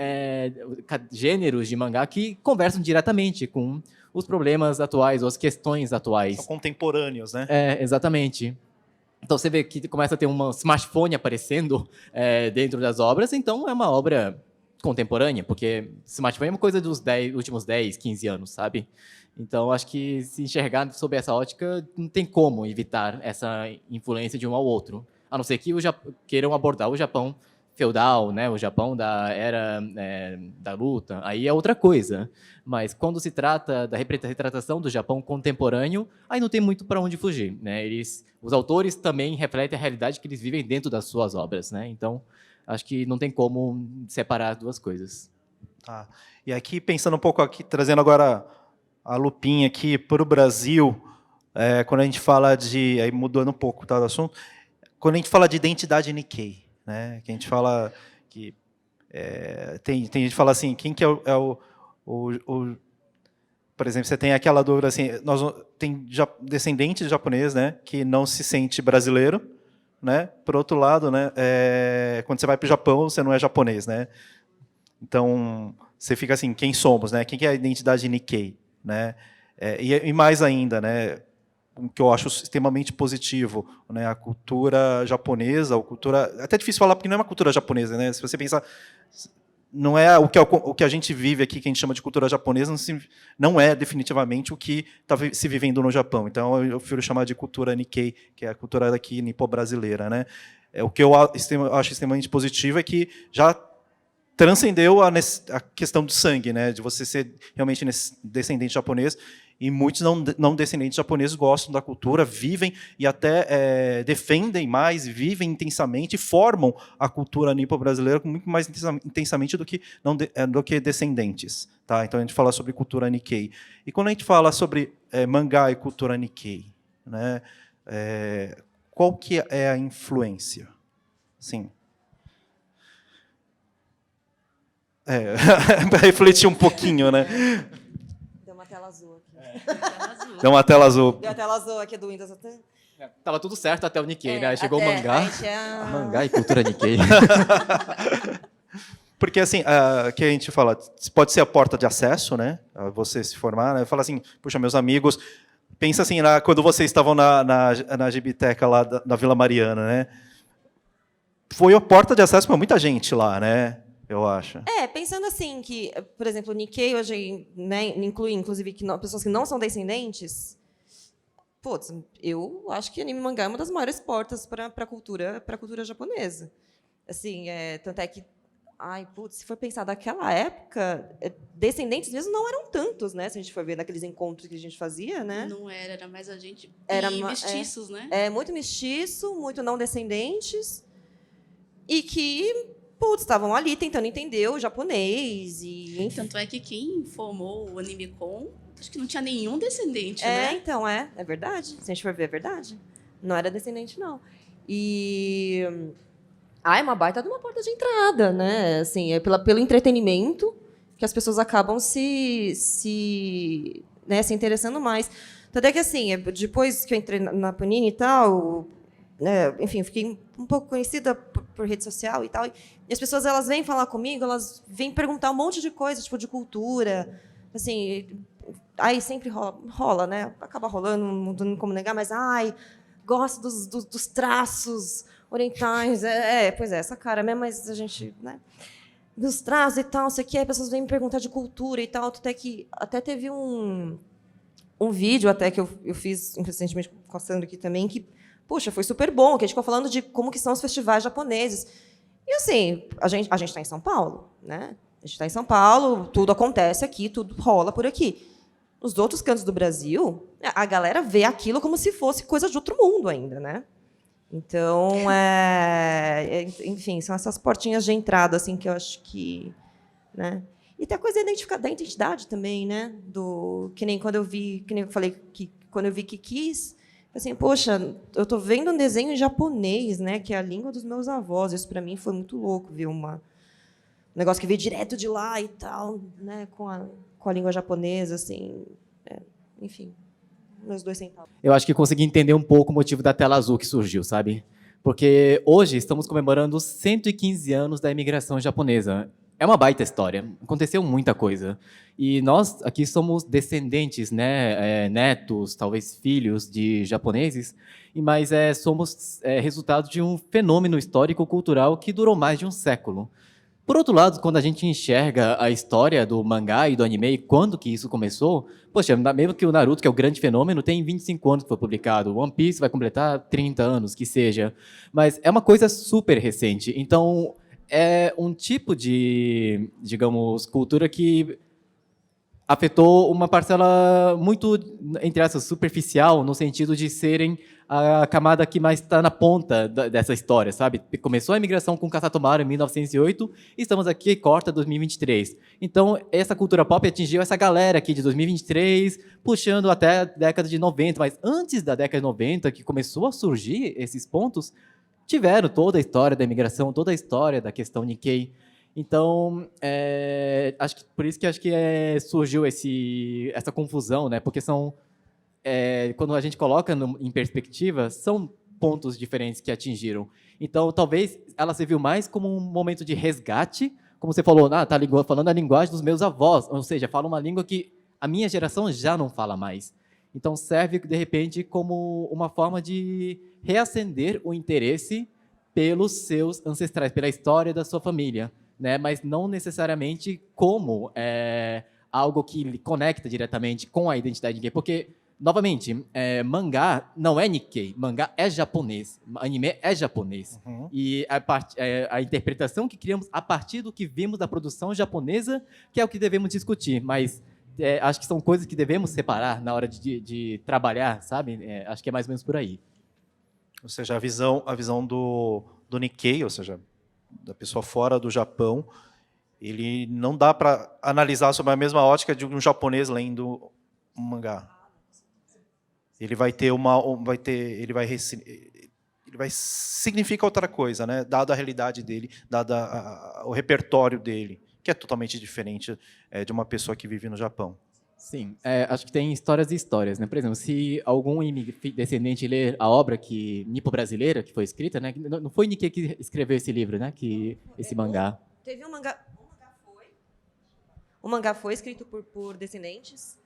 gêneros de mangá que conversam diretamente com os problemas atuais, ou as questões atuais. São contemporâneos, né? Exatamente. Então, você vê que começa a ter um smartphone aparecendo dentro das obras, então é uma obra contemporânea, porque smartphone é uma coisa dos últimos 10, 15 anos, sabe? Então, acho que se enxergar sob essa ótica, não tem como evitar essa influência de um ao outro, a não ser que queiram abordar o Japão feudal, né, o Japão da era da luta, aí é outra coisa. Mas quando se trata da retratação do Japão contemporâneo, aí não tem muito para onde fugir, né? Os autores também refletem a realidade que eles vivem dentro das suas obras, né? Então, acho que não tem como separar as duas coisas. Tá. E aqui, pensando um pouco, aqui, trazendo agora a lupinha aqui para o Brasil, quando a gente fala de... Aí mudando um pouco, tá, do assunto. Quando a gente fala de identidade Nikkei, né? Que a gente fala que tem gente que fala assim, quem que é o por exemplo, você tem aquela dúvida assim, tem descendente de japonês, né, que não se sente brasileiro, né? Por outro lado, né, quando você vai para o Japão, você não é japonês, né? Então você fica assim, quem somos, né? Quem que é a identidade Nikkei, né? E mais ainda, né? o que eu acho extremamente positivo, né? A cultura japonesa, a cultura... É até difícil falar, porque não é uma cultura japonesa, né? Se você pensar... Não é o que a gente vive aqui, que a gente chama de cultura japonesa, não é definitivamente o que está se vivendo no Japão. Então, eu prefiro chamar de cultura Nikkei, que é a cultura daqui nipo-brasileira, né? O que eu acho extremamente positivo é que já transcendeu a questão do sangue, né? De você ser realmente descendente japonês. E muitos não descendentes japoneses gostam da cultura, vivem e até defendem mais, vivem intensamente e formam a cultura nipo-brasileira muito mais intensamente do que descendentes. Tá? Então, a gente fala sobre cultura Nikkei. E quando a gente fala sobre mangá e cultura Nikkei, né, qual que é a influência? Sim. Para refletir um pouquinho, né? Deu uma tela azul aqui. Deu uma tela azul. Deu a tela azul aqui do Windows até. Tava tudo certo até o Nikkei, né? Aí chegou o até, mangá. Mangá e cultura Nikkei. Porque, assim, que a gente fala, pode ser a porta de acesso, né? A você se formar, né? Fala assim, puxa, meus amigos, pensa assim, quando vocês estavam na Gibiteca lá da Vila Mariana, né? Foi a porta de acesso para muita gente lá, né? Eu acho. Pensando assim, que, por exemplo, o Nikkei hoje, né, inclui, inclusive, pessoas que não são descendentes, putz, eu acho que anime e mangá é uma das maiores portas para a cultura japonesa. Assim, tanto é que, se for pensar daquela época, descendentes mesmo não eram tantos, né? Se a gente for ver naqueles encontros que a gente fazia, né? Não era mais a gente. E mestiços, né? Muito mestiço, muito não descendentes, e que estavam ali tentando entender o japonês. Enfim. Tanto é que quem formou o Animecon, acho que não tinha nenhum descendente, né? Então, é verdade. Se a gente for ver, é verdade. Não era descendente, não. E... é uma baita de uma porta de entrada, né? Assim, pelo entretenimento que as pessoas acabam se interessando mais. Tanto é que, assim, depois que eu entrei na Panini e tal, enfim, fiquei um pouco conhecida por rede social e tal. E as pessoas, elas vêm falar comigo, elas vêm perguntar um monte de coisa, tipo, de cultura. Assim, aí sempre rola, né? Acaba rolando, não tem como negar, mas, gosto dos traços orientais. Pois é, essa cara mesmo, mas a gente, né? Dos traços e tal, isso aqui, aí as pessoas vêm me perguntar de cultura e tal, até teve um vídeo até que eu fiz recentemente com a Sandra aqui também, que, puxa, foi super bom, que a gente ficou falando de como que são os festivais japoneses. E, assim, a gente está em São Paulo, né? A gente está em São Paulo, tudo acontece aqui, tudo rola por aqui. Nos outros cantos do Brasil, a galera vê aquilo como se fosse coisa de outro mundo ainda, né? Então, enfim, são essas portinhas de entrada, assim, que eu acho que, né? E tem a coisa da identidade também, né? Que nem quando eu vi, que nem eu falei, que quando eu vi Kikis, assim, poxa, eu estou vendo um desenho em japonês, né? Que é a língua dos meus avós. Isso para mim foi muito louco, ver um negócio que veio direto de lá e tal, né? Com a língua japonesa, assim, enfim. Meus 2 centavos. Eu acho que consegui entender um pouco o motivo da tela azul que surgiu, sabe? Porque hoje estamos comemorando os 115 anos da imigração japonesa. É uma baita história. Aconteceu muita coisa. E nós aqui somos descendentes, né? Netos, talvez filhos de japoneses, mas somos resultado de um fenômeno histórico-cultural que durou mais de um século. Por outro lado, quando a gente enxerga a história do mangá e do anime e quando que isso começou, poxa, mesmo que o Naruto, que é o grande fenômeno, tem 25 anos que foi publicado, o One Piece vai completar 30 anos, que seja, mas é uma coisa super recente. Então, é um tipo de, digamos, cultura que afetou uma parcela muito, entre aspas, superficial, no sentido de serem a camada que mais está na ponta dessa história, sabe? Começou a imigração com Kasatomaru em 1908 e estamos aqui, corta 2023. Então, essa cultura pop atingiu essa galera aqui de 2023, puxando até a década de 90, mas antes da década de 90, que começou a surgir esses pontos, tiveram toda a história da imigração, toda a história da questão Nikkei. Então, acho que por isso que surgiu essa confusão, né? Porque quando a gente coloca em perspectiva, são pontos diferentes que atingiram. Então, talvez ela serviu mais como um momento de resgate, como você falou, tá falando a linguagem dos meus avós, ou seja, fala uma língua que a minha geração já não fala mais. Então, serve, de repente, como uma forma de reacender o interesse pelos seus ancestrais, pela história da sua família, né? Mas não necessariamente como algo que lhe conecta diretamente com a identidade Nikkei, porque, novamente, mangá não é Nikkei, mangá é japonês, anime é japonês. E a interpretação que criamos a partir do que vimos da produção japonesa, que é o que devemos discutir, mas acho que são coisas que devemos separar na hora de trabalhar, sabe? Acho que é mais ou menos por aí. Ou seja, a visão do Nikkei, ou seja, da pessoa fora do Japão, ele não dá para analisar sob a mesma ótica de um japonês lendo um mangá. Ele vai ter ele vai significar outra coisa, né? Dada a realidade dele, dada o repertório dele, que é totalmente diferente de uma pessoa que vive no Japão. Sim, acho que tem histórias e histórias, né? Por exemplo, se algum descendente ler a obra nipo-brasileira que foi escrita, né? Não foi Nikkei que escreveu esse livro, né? Esse mangá. Teve um mangá. O mangá foi escrito por descendentes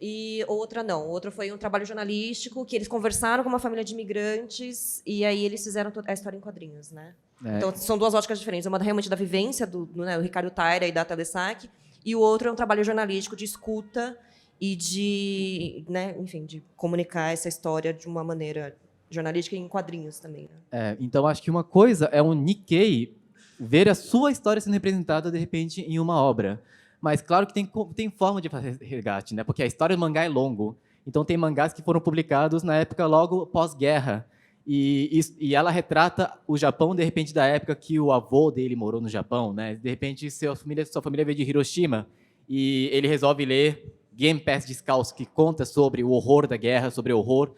e outra não. Outra foi um trabalho jornalístico que eles conversaram com uma família de imigrantes e aí eles fizeram a história em quadrinhos, né? Então são duas óticas diferentes. Uma realmente da vivência do Ricardo Taira e da Tadesaki, e o outro é um trabalho jornalístico de escuta e de, né, enfim, de comunicar essa história de uma maneira jornalística e em quadrinhos também. Né? Então, acho que uma coisa é um Nikkei ver a sua história sendo representada, de repente, em uma obra. Mas, claro que tem forma de fazer resgate, né? Porque a história do mangá é longo. Então, tem mangás que foram publicados na época logo pós-guerra. E ela retrata o Japão, de repente, da época que o avô dele morou no Japão, né? De repente, sua família veio de Hiroshima e ele resolve ler Genpei Descalço, que conta sobre o horror da guerra, sobre o horror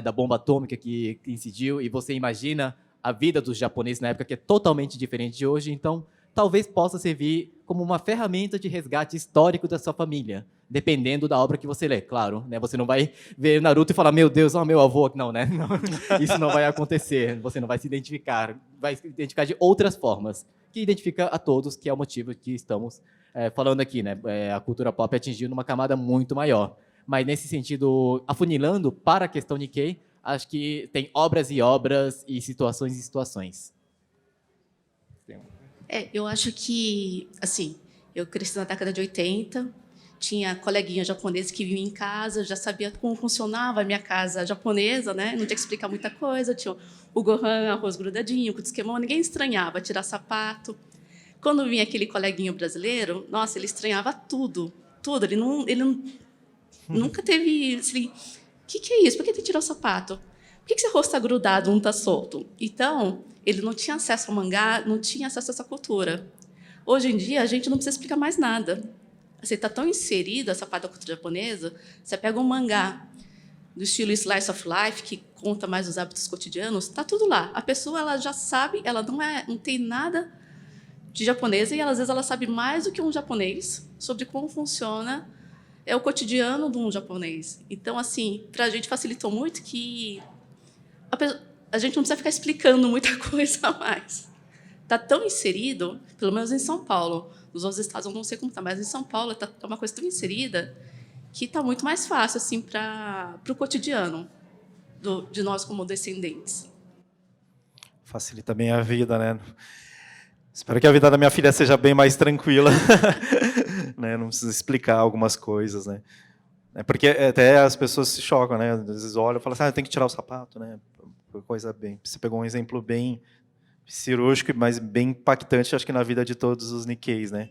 da bomba atômica que incidiu, e você imagina a vida dos japoneses na época, que é totalmente diferente de hoje. Então, talvez possa servir como uma ferramenta de resgate histórico da sua família, dependendo da obra que você lê, claro. Né? Você não vai ver Naruto e falar, meu Deus, meu avô. Não, né? Não, isso não vai acontecer. Você não vai se identificar. Vai se identificar de outras formas, que identifica a todos, que é o motivo que estamos falando aqui. Né? A cultura pop atingiu numa camada muito maior. Mas, nesse sentido, afunilando para a questão Nikkei, acho que tem obras e obras e situações e situações. Eu acho que, assim, eu cresci na década de 80, tinha coleguinha japonesa que vinha em casa, já sabia como funcionava a minha casa japonesa, né? Não tinha que explicar muita coisa, tinha o gohan, arroz grudadinho, com tsukemon, ninguém estranhava tirar sapato. Quando vinha aquele coleguinho brasileiro, nossa, ele estranhava tudo, ele nunca teve, assim, o que é isso? Por que tem que tirar o sapato? Por que seu rosto está grudado, não está solto? Então, ele não tinha acesso ao mangá, não tinha acesso a essa cultura. Hoje em dia, a gente não precisa explicar mais nada. Você está tão inserido essa parte da cultura japonesa, você pega um mangá do estilo Slice of Life, que conta mais os hábitos cotidianos, está tudo lá. A pessoa ela já sabe, ela não tem nada de japonesa, e às vezes ela sabe mais do que um japonês sobre como funciona o cotidiano de um japonês. Então, assim, para a gente facilitou muito que a gente não precisa ficar explicando muita coisa a mais. Está tão inserido, pelo menos em São Paulo. Nos outros estados eu não sei como está, mas em São Paulo está uma coisa tão inserida que está muito mais fácil assim, para o cotidiano de nós como descendentes. Facilita bem a vida, né? Espero que a vida da minha filha seja bem mais tranquila. Né? Não precisa explicar algumas coisas, né? Porque até as pessoas se chocam, né? Às vezes olham e falam assim, tem que tirar o sapato, né? Coisa bem. Você pegou um exemplo bem cirúrgico, mas bem impactante, acho que na vida de todos os Nikkeis, né?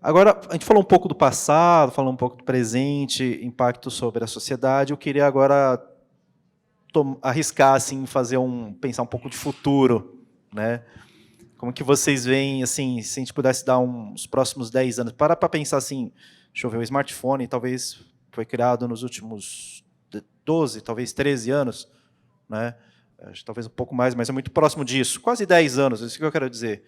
Agora, a gente falou um pouco do passado, falou um pouco do presente, impacto sobre a sociedade. Eu queria agora arriscar, assim, pensar um pouco de futuro, né? Como que vocês veem, assim, se a gente pudesse dar os próximos 10 anos, para pensar assim, deixa eu ver, o smartphone talvez foi criado nos últimos 12, talvez 13 anos, né? Talvez um pouco mais, mas é muito próximo disso, quase 10 anos, é isso que eu quero dizer.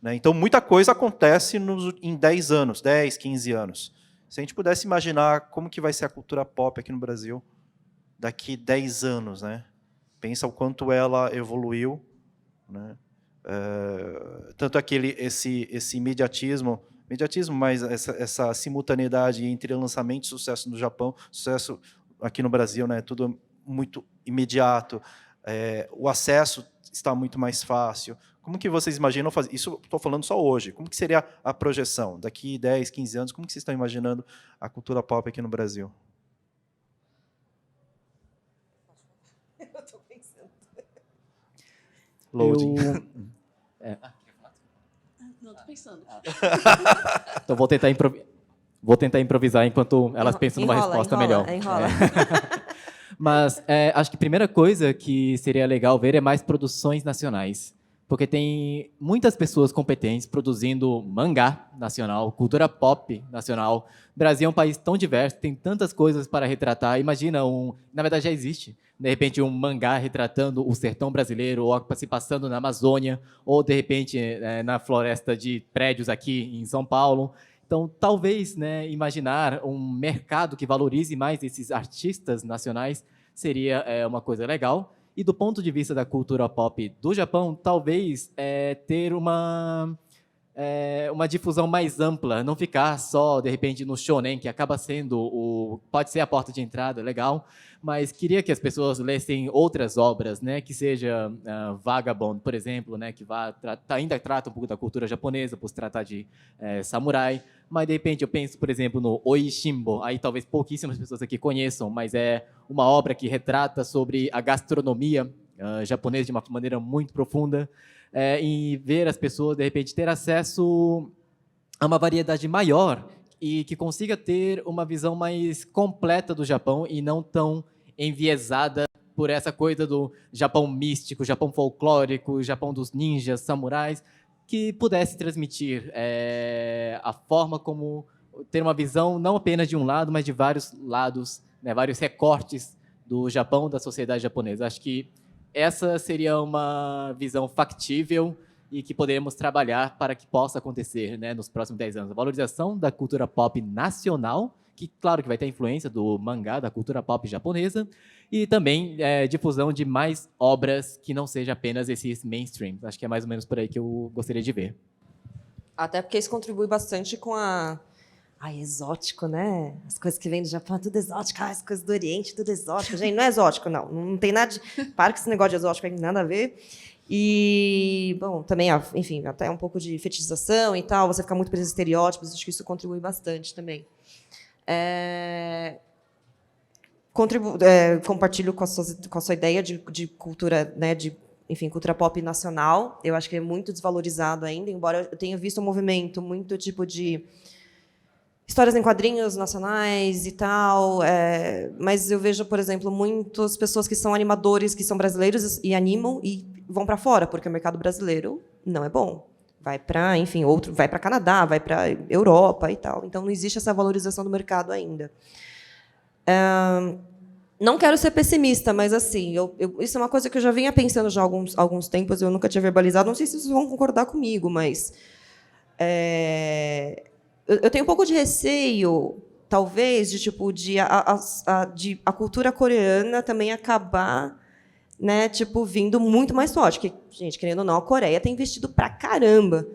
Né? Então, muita coisa acontece em 10 anos, 10, 15 anos. Se a gente pudesse imaginar como que vai ser a cultura pop aqui no Brasil daqui 10 anos, né? Pensa o quanto ela evoluiu, né? Tanto esse imediatismo imediatismo, mas essa simultaneidade entre lançamento e sucesso no Japão, sucesso aqui no Brasil, né? Tudo muito imediato, o acesso está muito mais fácil. Como que vocês imaginam fazer? Isso estou falando só hoje. Como que seria a projeção? Daqui 10, 15 anos, como que vocês estão imaginando a cultura pop aqui no Brasil? Eu tô pensando. Loading. Não, tô pensando. Então vou tentar improvisar enquanto elas pensam numa resposta melhor. Enrola. Mas acho que a primeira coisa que seria legal ver é mais produções nacionais. Porque tem muitas pessoas competentes produzindo mangá nacional, cultura pop nacional. O Brasil é um país tão diverso, tem tantas coisas para retratar. Imagina, na verdade já existe, de repente um mangá retratando o sertão brasileiro, ou se passando na Amazônia, ou de repente na floresta de prédios aqui em São Paulo. Então, talvez, né, imaginar um mercado que valorize mais esses artistas nacionais seria uma coisa legal. E do ponto de vista da cultura pop do Japão, talvez ter uma difusão mais ampla, não ficar só, de repente, no shonen, que acaba sendo pode ser a porta de entrada, legal, mas queria que as pessoas lessem outras obras, né, que seja Vagabond, por exemplo, né, que ainda trata um pouco da cultura japonesa, por se tratar de samurai, mas de repente eu penso, por exemplo, no Oishimbo, aí talvez pouquíssimas pessoas aqui conheçam, mas é uma obra que retrata sobre a gastronomia japonesa de uma maneira muito profunda, e ver as pessoas, de repente, ter acesso a uma variedade maior e que consiga ter uma visão mais completa do Japão e não tão enviesada por essa coisa do Japão místico, Japão folclórico, Japão dos ninjas, samurais, que pudesse transmitir a forma como ter uma visão não apenas de um lado, mas de vários lados, né, vários recortes do Japão, da sociedade japonesa. Acho que essa seria uma visão factível e que poderemos trabalhar para que possa acontecer, né, nos próximos 10 anos. A valorização da cultura pop nacional, que claro que vai ter influência do mangá, da cultura pop japonesa, e também difusão de mais obras que não seja apenas esses mainstream. Acho que é mais ou menos por aí que eu gostaria de ver. Até porque isso contribui bastante com exótico, né? As coisas que vêm do Japão, tudo exótico. As coisas do Oriente, tudo exótico. Gente, não é exótico, não. Não tem nada de... Para com esse negócio de exótico, não tem nada a ver. E, bom, também, enfim, até um pouco de fetichização e tal, você fica muito preso em estereótipos, acho que isso contribui bastante também. Compartilho com a sua ideia de cultura, né, enfim, cultura pop nacional. Eu acho que é muito desvalorizado ainda, embora eu tenha visto um movimento muito tipo de histórias em quadrinhos nacionais e tal, mas eu vejo, por exemplo, muitas pessoas que são animadores, que são brasileiros e animam e vão para fora, porque o mercado brasileiro não é bom. Vai para, enfim, vai para Canadá, vai para Europa e tal. Então não existe essa valorização do mercado ainda. Não quero ser pessimista, mas assim, isso é uma coisa que eu já vinha pensando já há alguns tempos, eu nunca tinha verbalizado, não sei se vocês vão concordar comigo, mas eu tenho um pouco de receio, talvez, de a cultura coreana também acabar, né, vindo muito mais forte. Que, gente, querendo ou não, a Coreia tem investido pra caramba,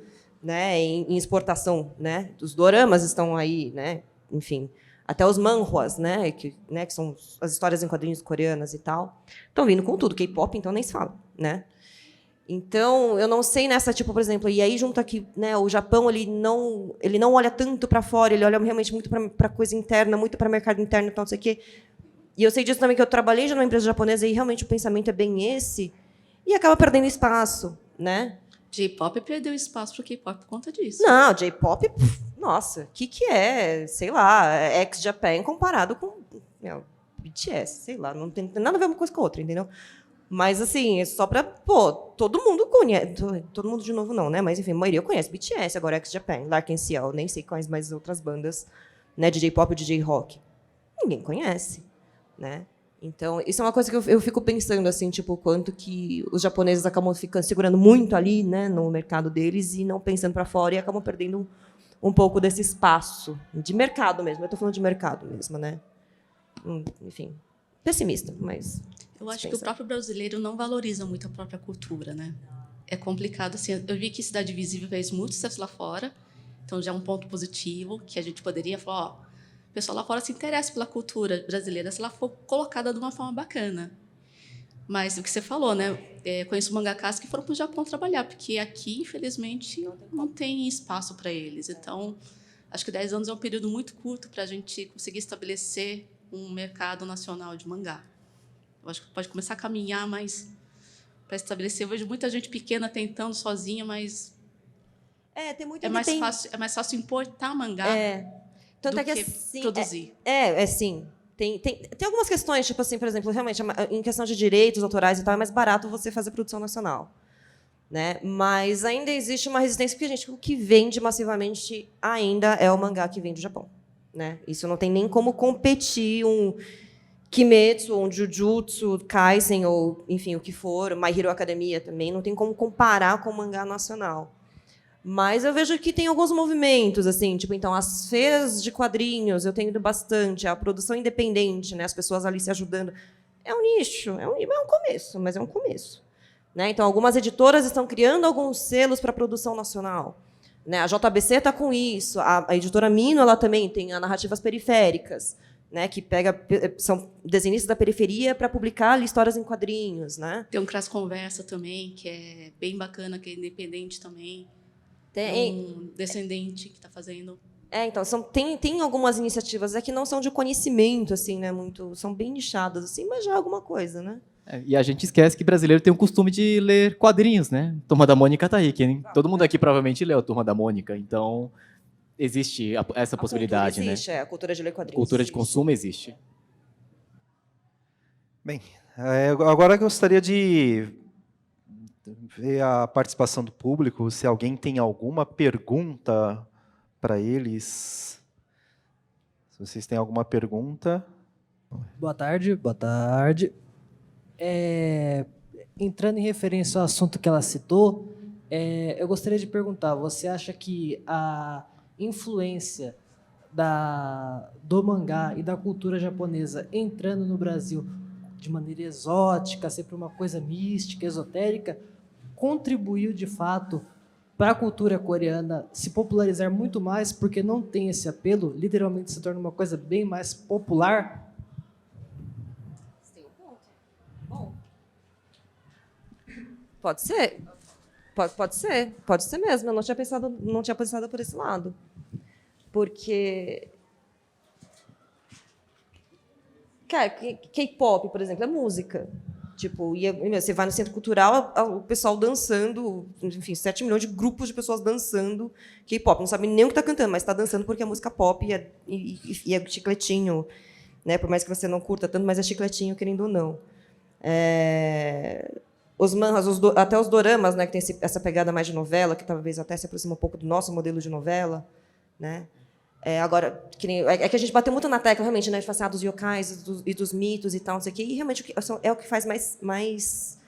né, em exportação, né? Os doramas estão aí, né? Enfim, até os manhwas, né, que são as histórias em quadrinhos coreanas e tal, estão vindo com tudo. K-pop, então, nem se fala, né? Então, eu não sei nessa, por exemplo, e aí junta que, né, o Japão ele não olha tanto para fora, ele olha realmente muito para coisa interna, muito para mercado interno, então não sei o quê. E eu sei disso também, que eu trabalhei já numa empresa japonesa e realmente o pensamento é bem esse, e acaba perdendo espaço, né? J-pop perdeu espaço para o K-pop por conta disso. Não, J-pop, nossa, o que é, sei lá, ex-Japan comparado com BTS, sei lá, não tem nada a ver uma coisa com a outra, entendeu? Mas, assim, é só para... todo mundo conhece... Todo mundo, de novo, não, né? Mas, enfim, a maioria conhece BTS, agora ex-Japan, Larkin Ciel, nem sei quais mais outras bandas, né, de J-pop ou de J-rock. Ninguém conhece, né? Então, isso é uma coisa que eu fico pensando, assim, quanto que os japoneses acabam segurando muito ali, né, no mercado deles e não pensando para fora e acabam perdendo um pouco desse espaço de mercado mesmo. Eu estou falando de mercado mesmo, né? Enfim, pessimista, mas... Eu acho que o próprio brasileiro não valoriza muito a própria cultura, né? É complicado, assim. Eu vi que Cidade Invisível fez muito sucesso lá fora, Então, já é um ponto positivo que a gente poderia falar, ó, o pessoal lá fora se interessa pela cultura brasileira se ela for colocada de uma forma bacana. Mas o que você falou, né? Conheço mangakas que foram para o Japão trabalhar, porque aqui, infelizmente, não tem espaço para eles. Então, acho que 10 anos é um período muito curto para a gente conseguir estabelecer um mercado nacional de mangá. Eu acho que pode começar a caminhar, mas para estabelecer, eu vejo muita gente pequena tentando sozinha, mas Tem muito é mais fácil importar mangá Tanto do é que que assim, produzir. Sim. Tem algumas questões, tipo assim, por exemplo, realmente, em questão de direitos autorais e tal, é mais barato você fazer produção nacional. Né? Mas ainda existe uma resistência, porque, gente, o que vende massivamente ainda é o mangá que vem do Japão. Né? Isso não tem nem como competir um Kimetsu, um Jujutsu Kaisen, ou, enfim, o que for, My Hero Academia também, não tem como comparar com o mangá nacional. Mas eu vejo que tem alguns movimentos, assim, tipo, então, as feiras de quadrinhos, eu tenho ido bastante, a produção independente, né, as pessoas ali se ajudando. É um nicho, é um começo, mas é um começo. Né? Então, algumas editoras estão criando alguns selos para produção nacional. Né? A JBC está com isso, a editora Mino ela também tem as narrativas periféricas, né, que são desenhistas da periferia para publicar ali histórias em quadrinhos. Né? Tem um Cras Conversa também, que é bem bacana, que é independente também. Tem um descendente que está fazendo. Então, tem algumas iniciativas que não são de conhecimento, assim, né, são bem nichadas, assim, mas já é alguma coisa, né? E a gente esquece que brasileiro tem o costume de ler quadrinhos, né? Turma da Mônica tá aí, todo mundo aqui provavelmente leu a Turma da Mônica, então existe essa possibilidade, cultura existe, né? A cultura de ler quadrinhos. Cultura de consumo existe. Bem, agora eu gostaria de ver a participação do público, se alguém tem alguma pergunta para eles. Se vocês têm alguma pergunta. Boa tarde, boa tarde. Entrando em referência ao assunto que ela citou, eu gostaria de perguntar, você acha que a influência do mangá e da cultura japonesa entrando no Brasil de maneira exótica, sempre uma coisa mística, esotérica, contribuiu de fato para a cultura coreana se popularizar muito mais, porque não tem esse apelo, literalmente se torna uma coisa bem mais popular? Tem um ponto. Bom. Pode ser. Pode ser mesmo. Eu não tinha pensado por esse lado. Porque cara, K-pop, por exemplo, é música. Tipo, você vai no centro cultural, o pessoal dançando, enfim, 7 milhões de grupos de pessoas dançando K-pop. Não sabe nem o que está cantando, mas está dançando porque é música pop e é chicletinho. Né? Por mais que você não curta tanto, mas é chicletinho, querendo ou não. Os manhwas, até os doramas, né, que tem essa pegada mais de novela, que talvez até se aproxima um pouco do nosso modelo de novela. Né? Agora, é que a gente bateu muito na tecla, realmente, né, de falar dos yokais e dos mitos e tal, não sei o quê, e realmente é o que faz mais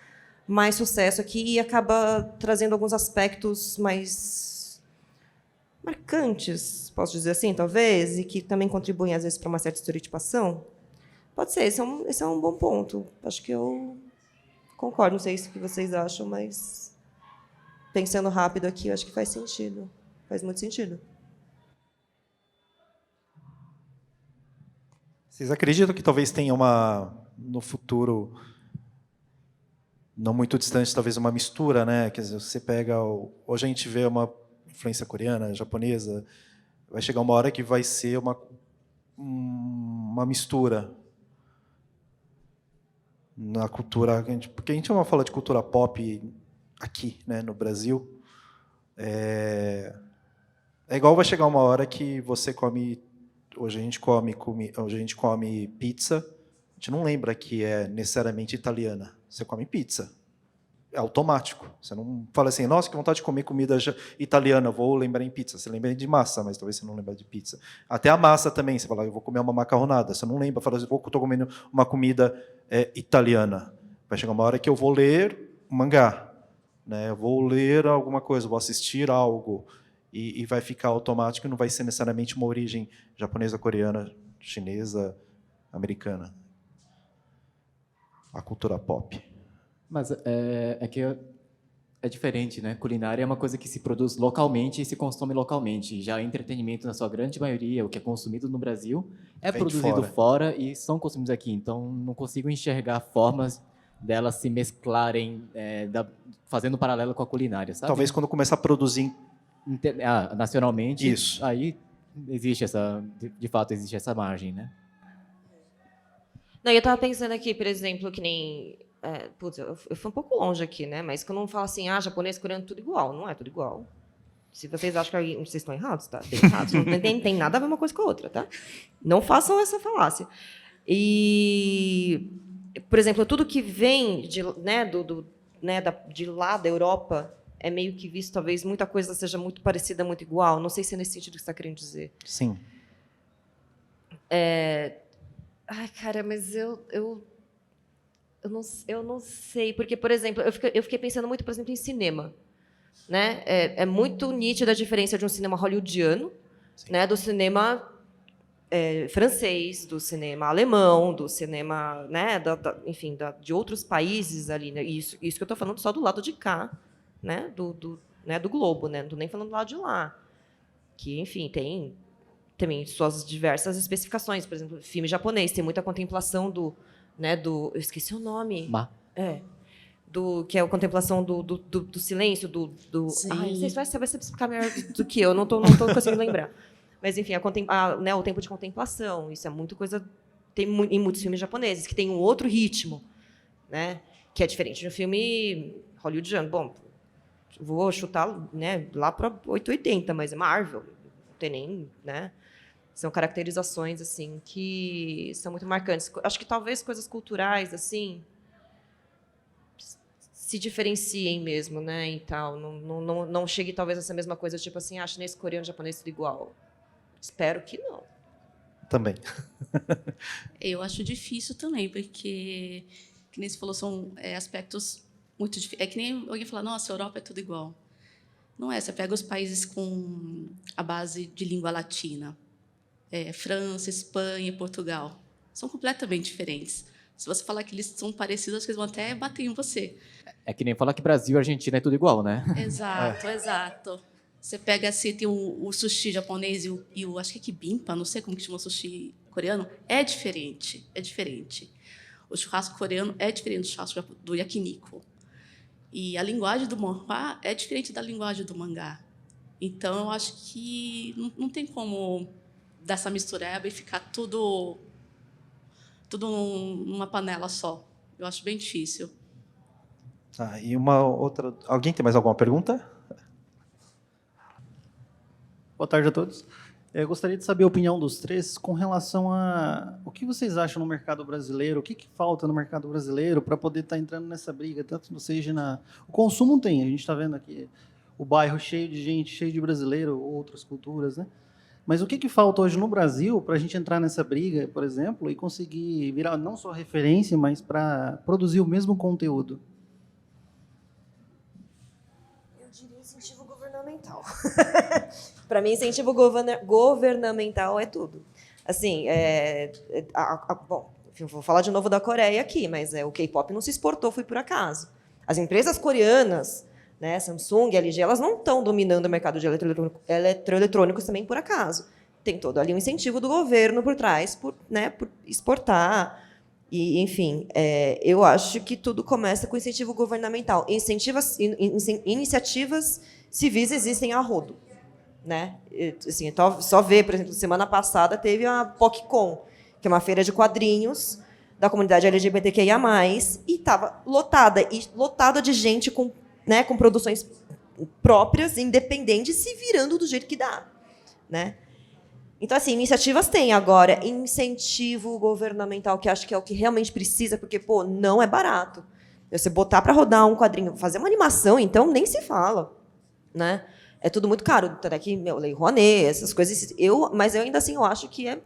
sucesso aqui e acaba trazendo alguns aspectos mais marcantes, posso dizer assim, talvez, e que também contribuem, às vezes, para uma certa estereotipação. Pode ser, esse é um bom ponto. Acho que eu concordo, não sei o que vocês acham, mas pensando rápido aqui, eu acho que faz sentido. Faz muito sentido. Vocês acreditam que talvez tenha no futuro, não muito distante, talvez uma mistura, né? Quer dizer, você pega, hoje a gente vê uma influência coreana, japonesa, vai chegar uma hora que vai ser uma mistura na cultura, porque a gente não fala de cultura pop aqui, né, no Brasil. É igual vai chegar uma hora que você come. Hoje a gente come pizza, a gente não lembra que é necessariamente italiana. Você come pizza. É automático. Você não fala assim, nossa, que vontade de comer comida italiana, vou lembrar em pizza. Você lembra de massa, mas talvez você não lembre de pizza. Até a massa também, você fala, eu vou comer uma macarronada. Você não lembra, fala assim, estou comendo uma comida italiana. Vai chegar uma hora que eu vou ler um mangá. Né? Eu vou ler alguma coisa, vou assistir algo. E vai ficar automático, não vai ser necessariamente uma origem japonesa, coreana, chinesa, americana. A cultura pop. Mas é que É diferente, né? Culinária é uma coisa que se produz localmente e se consome localmente. Já entretenimento, na sua grande maioria, o que é consumido no Brasil, é Vem de produzido fora. fora e são consumidos aqui. Então, não consigo enxergar formas delas se mesclarem, fazendo um paralelo com a culinária, sabe? Talvez quando começar a produzir. Nacionalmente, Isso. aí existe de fato, existe essa margem, né? Não, eu estava pensando aqui, por exemplo, que nem... putz, eu fui um pouco longe aqui, né? Mas quando não fala assim, japonês, coreano, tudo igual. Não é tudo igual. Se vocês acham que vocês estão errados, tá? Tem errados. Não tem nada a ver uma coisa com a outra, tá? Não façam essa falácia. E, por exemplo, tudo que vem de lá da Europa é meio que visto, talvez, muita coisa seja muito parecida, muito igual. Não sei se é nesse sentido que você está querendo dizer. Sim. Ai, cara, mas eu não sei, porque, por exemplo, eu fiquei pensando muito, por exemplo, em cinema. Né? É muito nítida a diferença de um cinema hollywoodiano, né, do cinema francês, do cinema alemão, do cinema, né, enfim, de outros países ali. Né? Isso que eu estou falando só do lado de cá, né, do globo, né? Não estou nem falando do lado de lá. Que, enfim, tem também suas diversas especificações. Por exemplo, filme japonês tem muita contemplação eu esqueci o nome. Que é a contemplação do silêncio, ai, não sei se vai saber explicar melhor do que eu, não estou conseguindo lembrar. Mas, enfim, o tempo de contemplação, isso é muito coisa... Tem em muitos filmes japoneses, que tem um outro ritmo, né, que é diferente de um filme hollywoodiano. Bom, vou chutar, né, lá para 880, mas é Marvel, não tem nem... Né, são caracterizações assim, que são muito marcantes. Acho que talvez coisas culturais assim se diferenciem mesmo, né, e tal. Não chegue talvez a essa mesma coisa, tipo assim, chinês, coreano, japonês, tudo igual. Espero que não. Também. Eu acho difícil também, porque, que nem você falou, são aspectos muito difíceis. É que nem alguém falar, nossa, a Europa é tudo igual. Não é. Você pega os países com a base de língua latina, França, Espanha, Portugal, são completamente diferentes. Se você falar que eles são parecidos, acho que eles vão até bater em você. É que nem falar que Brasil e Argentina é tudo igual, né? Exato, exato. Você pega assim, tem o sushi japonês e o acho que é kimbap, não sei como que chama o sushi coreano, é diferente, é diferente. O churrasco coreano é diferente do churrasco do yakiniku. E a linguagem do manhwa é diferente da linguagem do mangá. Então, eu acho que não tem como dar essa mistureba e ficar tudo numa panela só. Eu acho bem difícil. E uma outra... Alguém tem mais alguma pergunta? Boa tarde a todos. Eu gostaria de saber a opinião dos três com relação a o que vocês acham no mercado brasileiro, o que falta no mercado brasileiro para poder estar entrando nessa briga, tanto seja o consumo tem, a gente está vendo aqui o bairro cheio de gente, cheio de brasileiro, outras culturas, né? Mas o que falta hoje no Brasil para a gente entrar nessa briga, por exemplo, e conseguir virar não só referência, mas para produzir o mesmo conteúdo? Eu diria incentivo governamental. Para mim, incentivo governamental é tudo. Assim, bom, enfim, vou falar de novo da Coreia aqui, mas o K-pop não se exportou, foi por acaso. As empresas coreanas, né, Samsung, LG, elas não estão dominando o mercado de eletroeletrônicos também por acaso. Tem todo ali um incentivo do governo por trás, por exportar. E, enfim, eu acho que tudo começa com incentivo governamental. Iniciativas civis existem a rodo. Né? Assim, só ver, por exemplo, semana passada teve a PocCon, que é uma feira de quadrinhos da comunidade LGBTQIA+, e estava lotada de gente com produções próprias, independentes, se virando do jeito que dá. Né? Então, assim, iniciativas tem. Agora, incentivo governamental, que acho que é o que realmente precisa, porque, não é barato. Você botar para rodar um quadrinho, fazer uma animação, então, nem se fala. Né? É tudo muito caro. Até que, Lei Rouanet, essas coisas. Mas eu ainda assim eu acho que é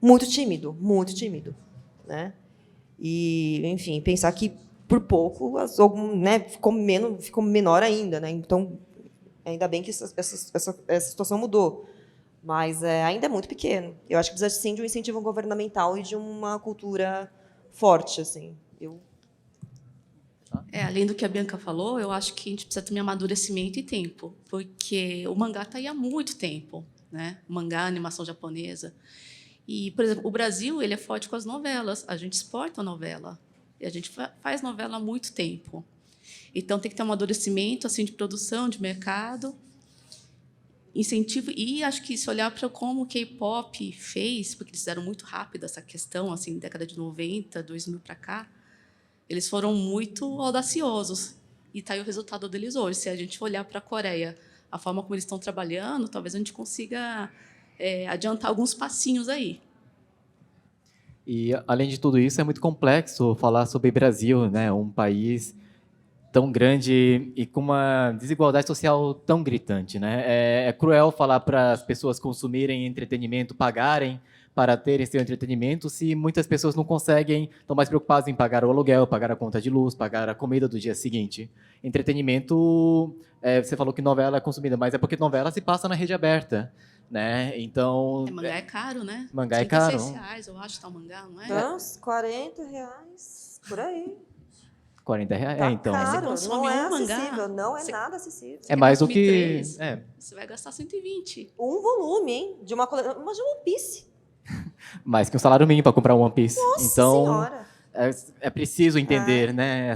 muito tímido. Muito tímido. Né? E, enfim, pensar que por pouco ficou menor ainda. Né? Então, ainda bem que essa situação mudou. Mas ainda é muito pequeno. Eu acho que precisa, sim, de um incentivo governamental e de uma cultura forte. Assim. Além do que a Bianca falou, eu acho que a gente precisa também amadurecimento e tempo, porque o mangá está aí há muito tempo, né? O mangá, a animação japonesa. E, por exemplo, o Brasil ele é forte com as novelas. A gente exporta a novela. E a gente faz novela há muito tempo. Então, tem que ter um amadurecimento assim, de produção, de mercado, incentivo. E acho que se olhar para como o K-pop fez, porque eles fizeram muito rápido essa questão, assim, década de 90, 2000 para cá, eles foram muito audaciosos. E está aí o resultado deles hoje. Se a gente olhar para a Coreia, a forma como eles estão trabalhando, talvez a gente consiga adiantar alguns passinhos aí. E, além de tudo isso, é muito complexo falar sobre Brasil, né? Um país tão grande e com uma desigualdade social tão gritante, né? É cruel falar para as pessoas consumirem entretenimento, pagarem para terem seu entretenimento, se muitas pessoas não conseguem, estão mais preocupadas em pagar o aluguel, pagar a conta de luz, pagar a comida do dia seguinte. Entretenimento, você falou que novela é consumida, mas é porque novela se passa na rede aberta, né? Então... mangá é caro, né? Mangá é caro. R$36, eu acho, tá o mangá, não é? Então, R$40, por aí. R$40, Tá então... caro, Você não consome é um mangá, acessível, não é nada acessível. É mais do consumir que... 3, É. Você vai gastar 120. Um volume, hein? De uma coleção. Imagina One Piece. Mais que um salário mínimo para comprar One Piece. Nossa Então, Senhora. é preciso entender, né,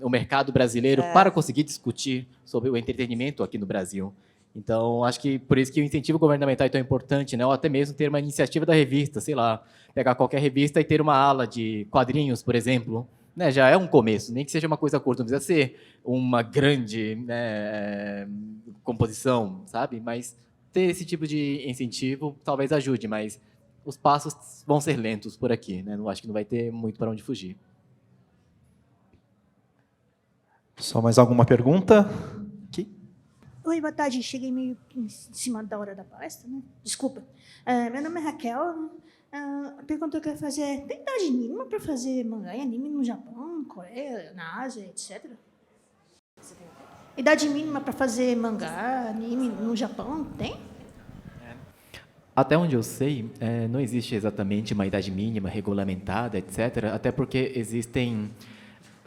o mercado brasileiro para conseguir discutir sobre o entretenimento aqui no Brasil. Então, acho que por isso que o incentivo governamental é tão importante, né? Ou até mesmo ter uma iniciativa da revista, sei lá, pegar qualquer revista e ter uma ala de quadrinhos, por exemplo, né? Já é um começo, nem que seja uma coisa curta, não precisa ser uma grande, né, composição, sabe? Mas ter esse tipo de incentivo talvez ajude, mas os passos vão ser lentos por aqui, né? Não acho que não vai ter muito para onde fugir. Só mais alguma pergunta? Aqui. Oi, boa tarde. Cheguei meio em cima da hora da palestra, né? Desculpa. Meu nome é Raquel. A pergunta que eu quero fazer é: tem idade mínima para fazer mangá e anime no Japão, Coreia, na Ásia, etc? Idade mínima para fazer mangá, anime no Japão, tem? Até onde eu sei, não existe exatamente uma idade mínima regulamentada, etc. Até porque existem...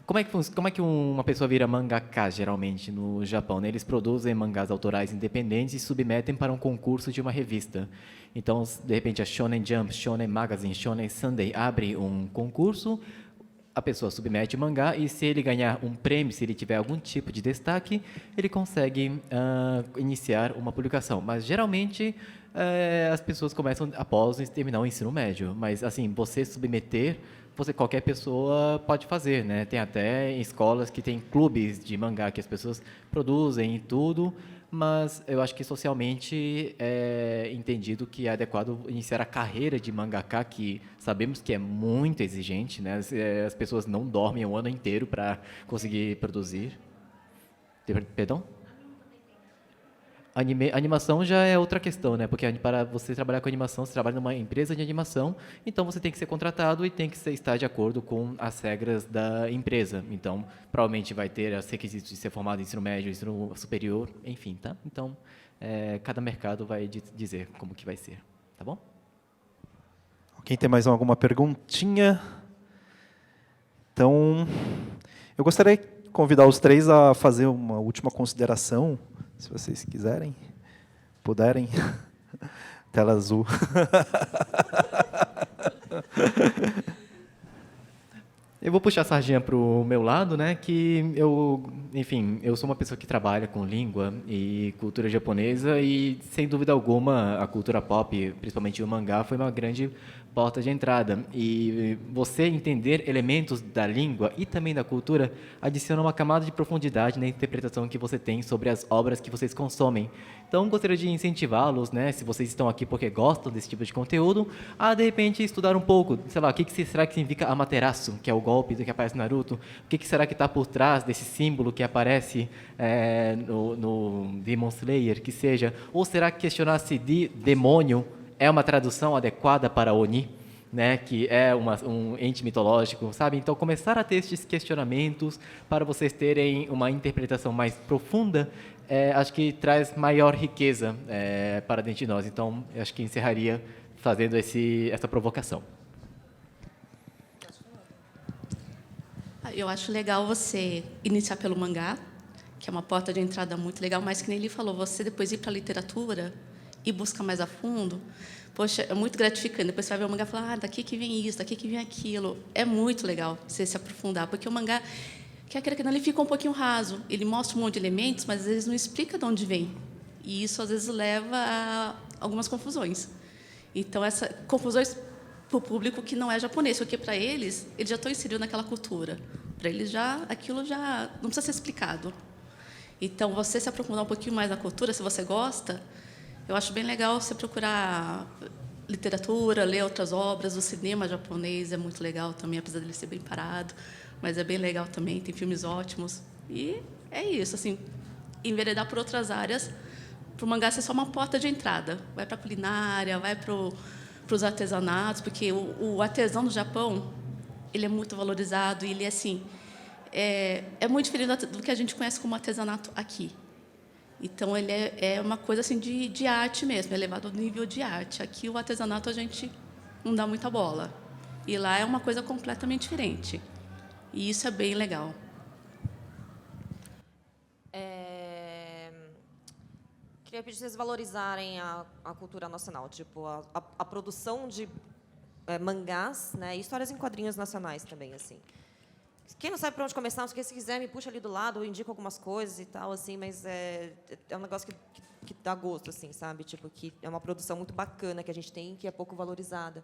Como é que uma pessoa vira mangaka, geralmente, no Japão, né? Eles produzem mangás autorais independentes e submetem para um concurso de uma revista. Então, de repente, a Shonen Jump, Shonen Magazine, Shonen Sunday abre um concurso, a pessoa submete o mangá e, se ele ganhar um prêmio, se ele tiver algum tipo de destaque, ele consegue iniciar uma publicação. Mas, geralmente, as pessoas começam após terminar o ensino médio. Mas, assim, você submeter, qualquer pessoa pode fazer, né? Tem até escolas que têm clubes de mangá que as pessoas produzem e tudo, mas eu acho que socialmente é entendido que é adequado iniciar a carreira de mangaka, que sabemos que é muito exigente, né? As pessoas não dormem o ano inteiro para conseguir produzir. Perdão? Animação já é outra questão, né? Porque para você trabalhar com animação, você trabalha numa empresa de animação, então você tem que ser contratado e tem que estar de acordo com as regras da empresa. Então, provavelmente vai ter os requisitos de ser formado em ensino médio, ensino superior, enfim, tá? Então, cada mercado vai dizer como que vai ser, tá bom? Quem tem mais alguma perguntinha? Então, eu gostaria de convidar os três a fazer uma última consideração, se vocês quiserem, puderem. Tela azul. Eu vou puxar a sardinha para o meu lado, né? Que eu sou uma pessoa que trabalha com língua e cultura japonesa e, sem dúvida alguma, a cultura pop, principalmente o mangá, foi uma grande porta de entrada. E você entender elementos da língua e também da cultura adiciona uma camada de profundidade na interpretação que você tem sobre as obras que vocês consomem. Então, gostaria de incentivá-los, né, se vocês estão aqui porque gostam desse tipo de conteúdo, a, de repente, estudar um pouco. Sei lá, o que será que significa Amaterasu, que é o golpe que aparece no Naruto? O que será que está por trás desse símbolo que aparece no Demon Slayer, que seja? Ou será que questionar se demônio é uma tradução adequada para Oni, né, que é um ente mitológico, sabe? Então, começar a ter esses questionamentos para vocês terem uma interpretação mais profunda, acho que traz maior riqueza para dentro de nós. Então, acho que encerraria fazendo essa provocação. Eu acho legal você iniciar pelo mangá, que é uma porta de entrada muito legal, mas que nem ele falou, você depois ir para a literatura e buscar mais a fundo, poxa, é muito gratificante. Depois você vai ver o mangá e falar, daqui que vem isso, daqui que vem aquilo. É muito legal você se aprofundar, porque o mangá, quer queira que não, ele fica um pouquinho raso. Ele mostra um monte de elementos, mas às vezes não explica de onde vem. E isso às vezes leva a algumas confusões. Então, essas confusões para o público que não é japonês, porque para eles já estão inseridos naquela cultura. Para eles aquilo já não precisa ser explicado. Então, você se aprofundar um pouquinho mais na cultura, se você gosta, eu acho bem legal você procurar literatura, ler outras obras. O cinema japonês é muito legal também, apesar de ele ser bem parado, mas é bem legal também, tem filmes ótimos. E é isso, assim, enveredar por outras áreas, para o mangá ser só uma porta de entrada. Vai para a culinária, vai para os artesanatos, porque o artesão no Japão, ele é muito valorizado, e ele assim, é muito diferente do que a gente conhece como artesanato aqui. Então, ele é uma coisa assim de arte mesmo, é elevado ao nível de arte. Aqui, o artesanato, a gente não dá muita bola. E lá é uma coisa completamente diferente. E isso é bem legal. Queria pedir vocês valorizarem a cultura nacional, tipo, a produção de mangás, né, e histórias em quadrinhos nacionais também, assim. Quem não sabe para onde começar, se quiser, me puxa ali do lado, eu indico algumas coisas e tal, assim, mas é um negócio que dá gosto, assim, sabe? Tipo, que é uma produção muito bacana que a gente tem, que é pouco valorizada,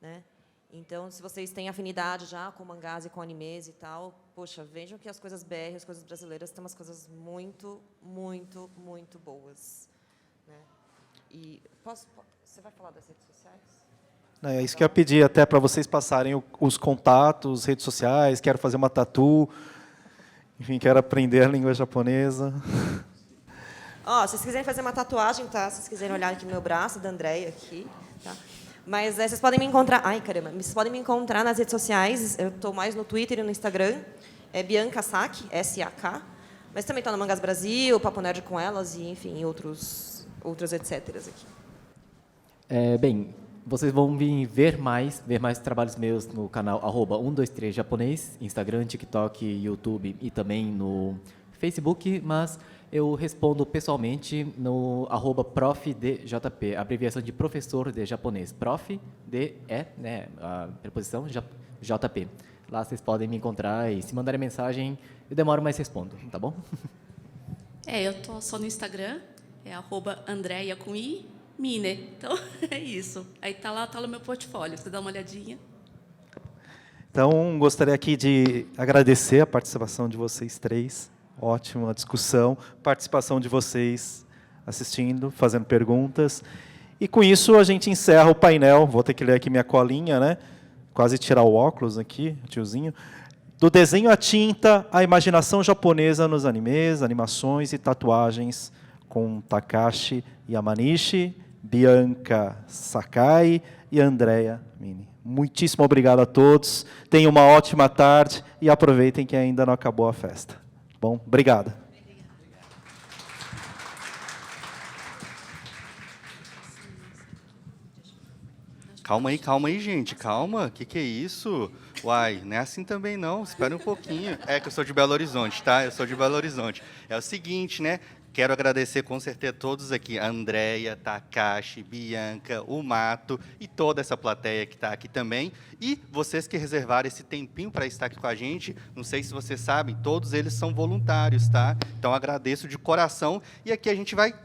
né? Então, se vocês têm afinidade já com mangás e com animes e tal, poxa, vejam que as coisas BR, as coisas brasileiras, têm umas coisas muito, muito, muito boas, né? E você vai falar das redes sociais? É isso que eu ia pedir até para vocês passarem os contatos, redes sociais, quero fazer uma tatu, enfim, quero aprender a língua japonesa. Se vocês quiserem fazer uma tatuagem, tá? Se vocês quiserem olhar aqui no meu braço, da Andréia aqui, tá? Mas vocês podem me encontrar... Ai, caramba. Vocês podem me encontrar nas redes sociais. Eu estou mais no Twitter e no Instagram. É Bianca Saki, S-A-K. Mas também estou no Mangás Brasil, Papo Nerd com Elas e, enfim, outros etc. aqui. Bem, vocês vão ver mais trabalhos meus no canal @123japonês, Instagram, TikTok, YouTube e também no Facebook, mas eu respondo pessoalmente no @profdjp, abreviação de professor de japonês. Prof, né, a preposição, JP. Lá vocês podem me encontrar e se mandarem mensagem, eu demoro, mas respondo, tá bom? Eu tô só no Instagram, é @Andreia com I, Mine. Então, é isso. Aí tá lá no meu portfólio, você dá uma olhadinha. Então, gostaria aqui de agradecer a participação de vocês três. Ótima discussão, participação de vocês assistindo, fazendo perguntas. E com isso a gente encerra o painel. Vou ter que ler aqui minha colinha, né? Quase tirar o óculos aqui, tiozinho. Do desenho à tinta, a imaginação japonesa nos animes, animações e tatuagens, com Takashi Yamanishi, Bianca Sakai e Andréia Mini. Muitíssimo obrigado a todos. Tenham uma ótima tarde e aproveitem que ainda não acabou a festa. Bom, obrigado. Calma aí, gente. Calma. Que é isso? Uai, não é assim também, não. Espera um pouquinho. É que eu sou de Belo Horizonte, tá? Eu sou de Belo Horizonte. É o seguinte, né? Quero agradecer com certeza a todos aqui, a Andréia, Takashi, Bianca, o Mato e toda essa plateia que está aqui também. E vocês que reservaram esse tempinho para estar aqui com a gente, não sei se vocês sabem, todos eles são voluntários, tá? Então, agradeço de coração. E aqui a gente vai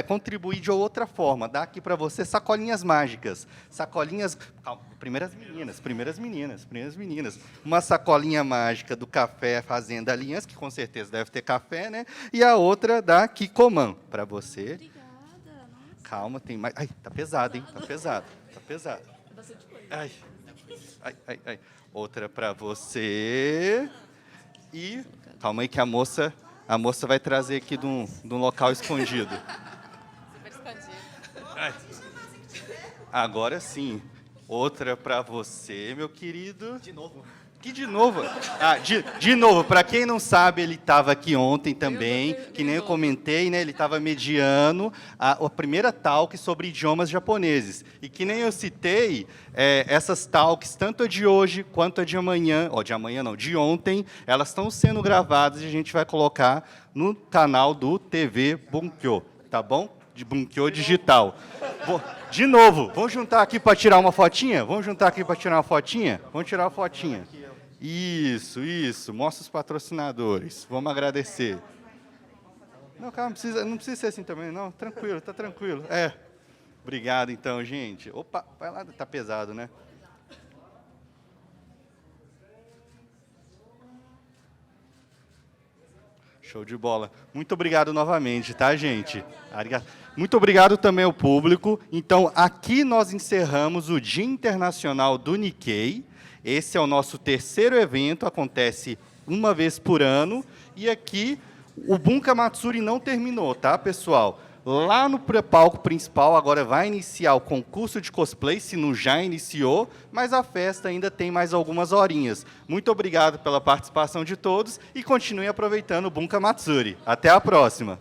contribuir de outra forma. Dá aqui para você sacolinhas mágicas. Sacolinhas... Calma, primeiras meninas. Uma sacolinha mágica do Café Fazenda Aliança, que com certeza deve ter café, né? E a outra da Kikoman, para você. Obrigada. Nossa. Calma, tem mais... Ai, tá pesado, hein? Tá pesado. É bastante coisa. Ai. Outra para você. E... Calma aí que a moça vai trazer aqui de um local escondido. Ai. Agora sim. Outra para você, meu querido. De novo. Que de novo? De novo, para quem não sabe, ele estava aqui ontem também, que nem eu comentei, né? Ele estava mediando a primeira talk sobre idiomas japoneses. E que nem eu citei, essas talks, tanto a de hoje quanto a de amanhã, de ontem, elas estão sendo gravadas e a gente vai colocar no canal do TV Bunkyo, tá bom? De Bunkyo Digital. De novo, vamos juntar aqui para tirar uma fotinha? Vamos juntar aqui para tirar uma fotinha? Vamos tirar uma fotinha. Isso. Mostra os patrocinadores. Vamos agradecer. Não, calma, não precisa ser assim também, não. Tranquilo, tá tranquilo. Obrigado, então, gente. Opa, vai lá, tá pesado, né? Show de bola. Muito obrigado novamente, tá, gente? Muito obrigado também ao público. Então, aqui nós encerramos o Dia Internacional do Nikkei. Esse é o nosso terceiro evento, acontece uma vez por ano. E aqui, o Bunka Matsuri não terminou, tá, pessoal? Lá no palco principal, agora vai iniciar o concurso de cosplay, se não já iniciou, mas a festa ainda tem mais algumas horinhas. Muito obrigado pela participação de todos e continue aproveitando o Bunka Matsuri. Até a próxima!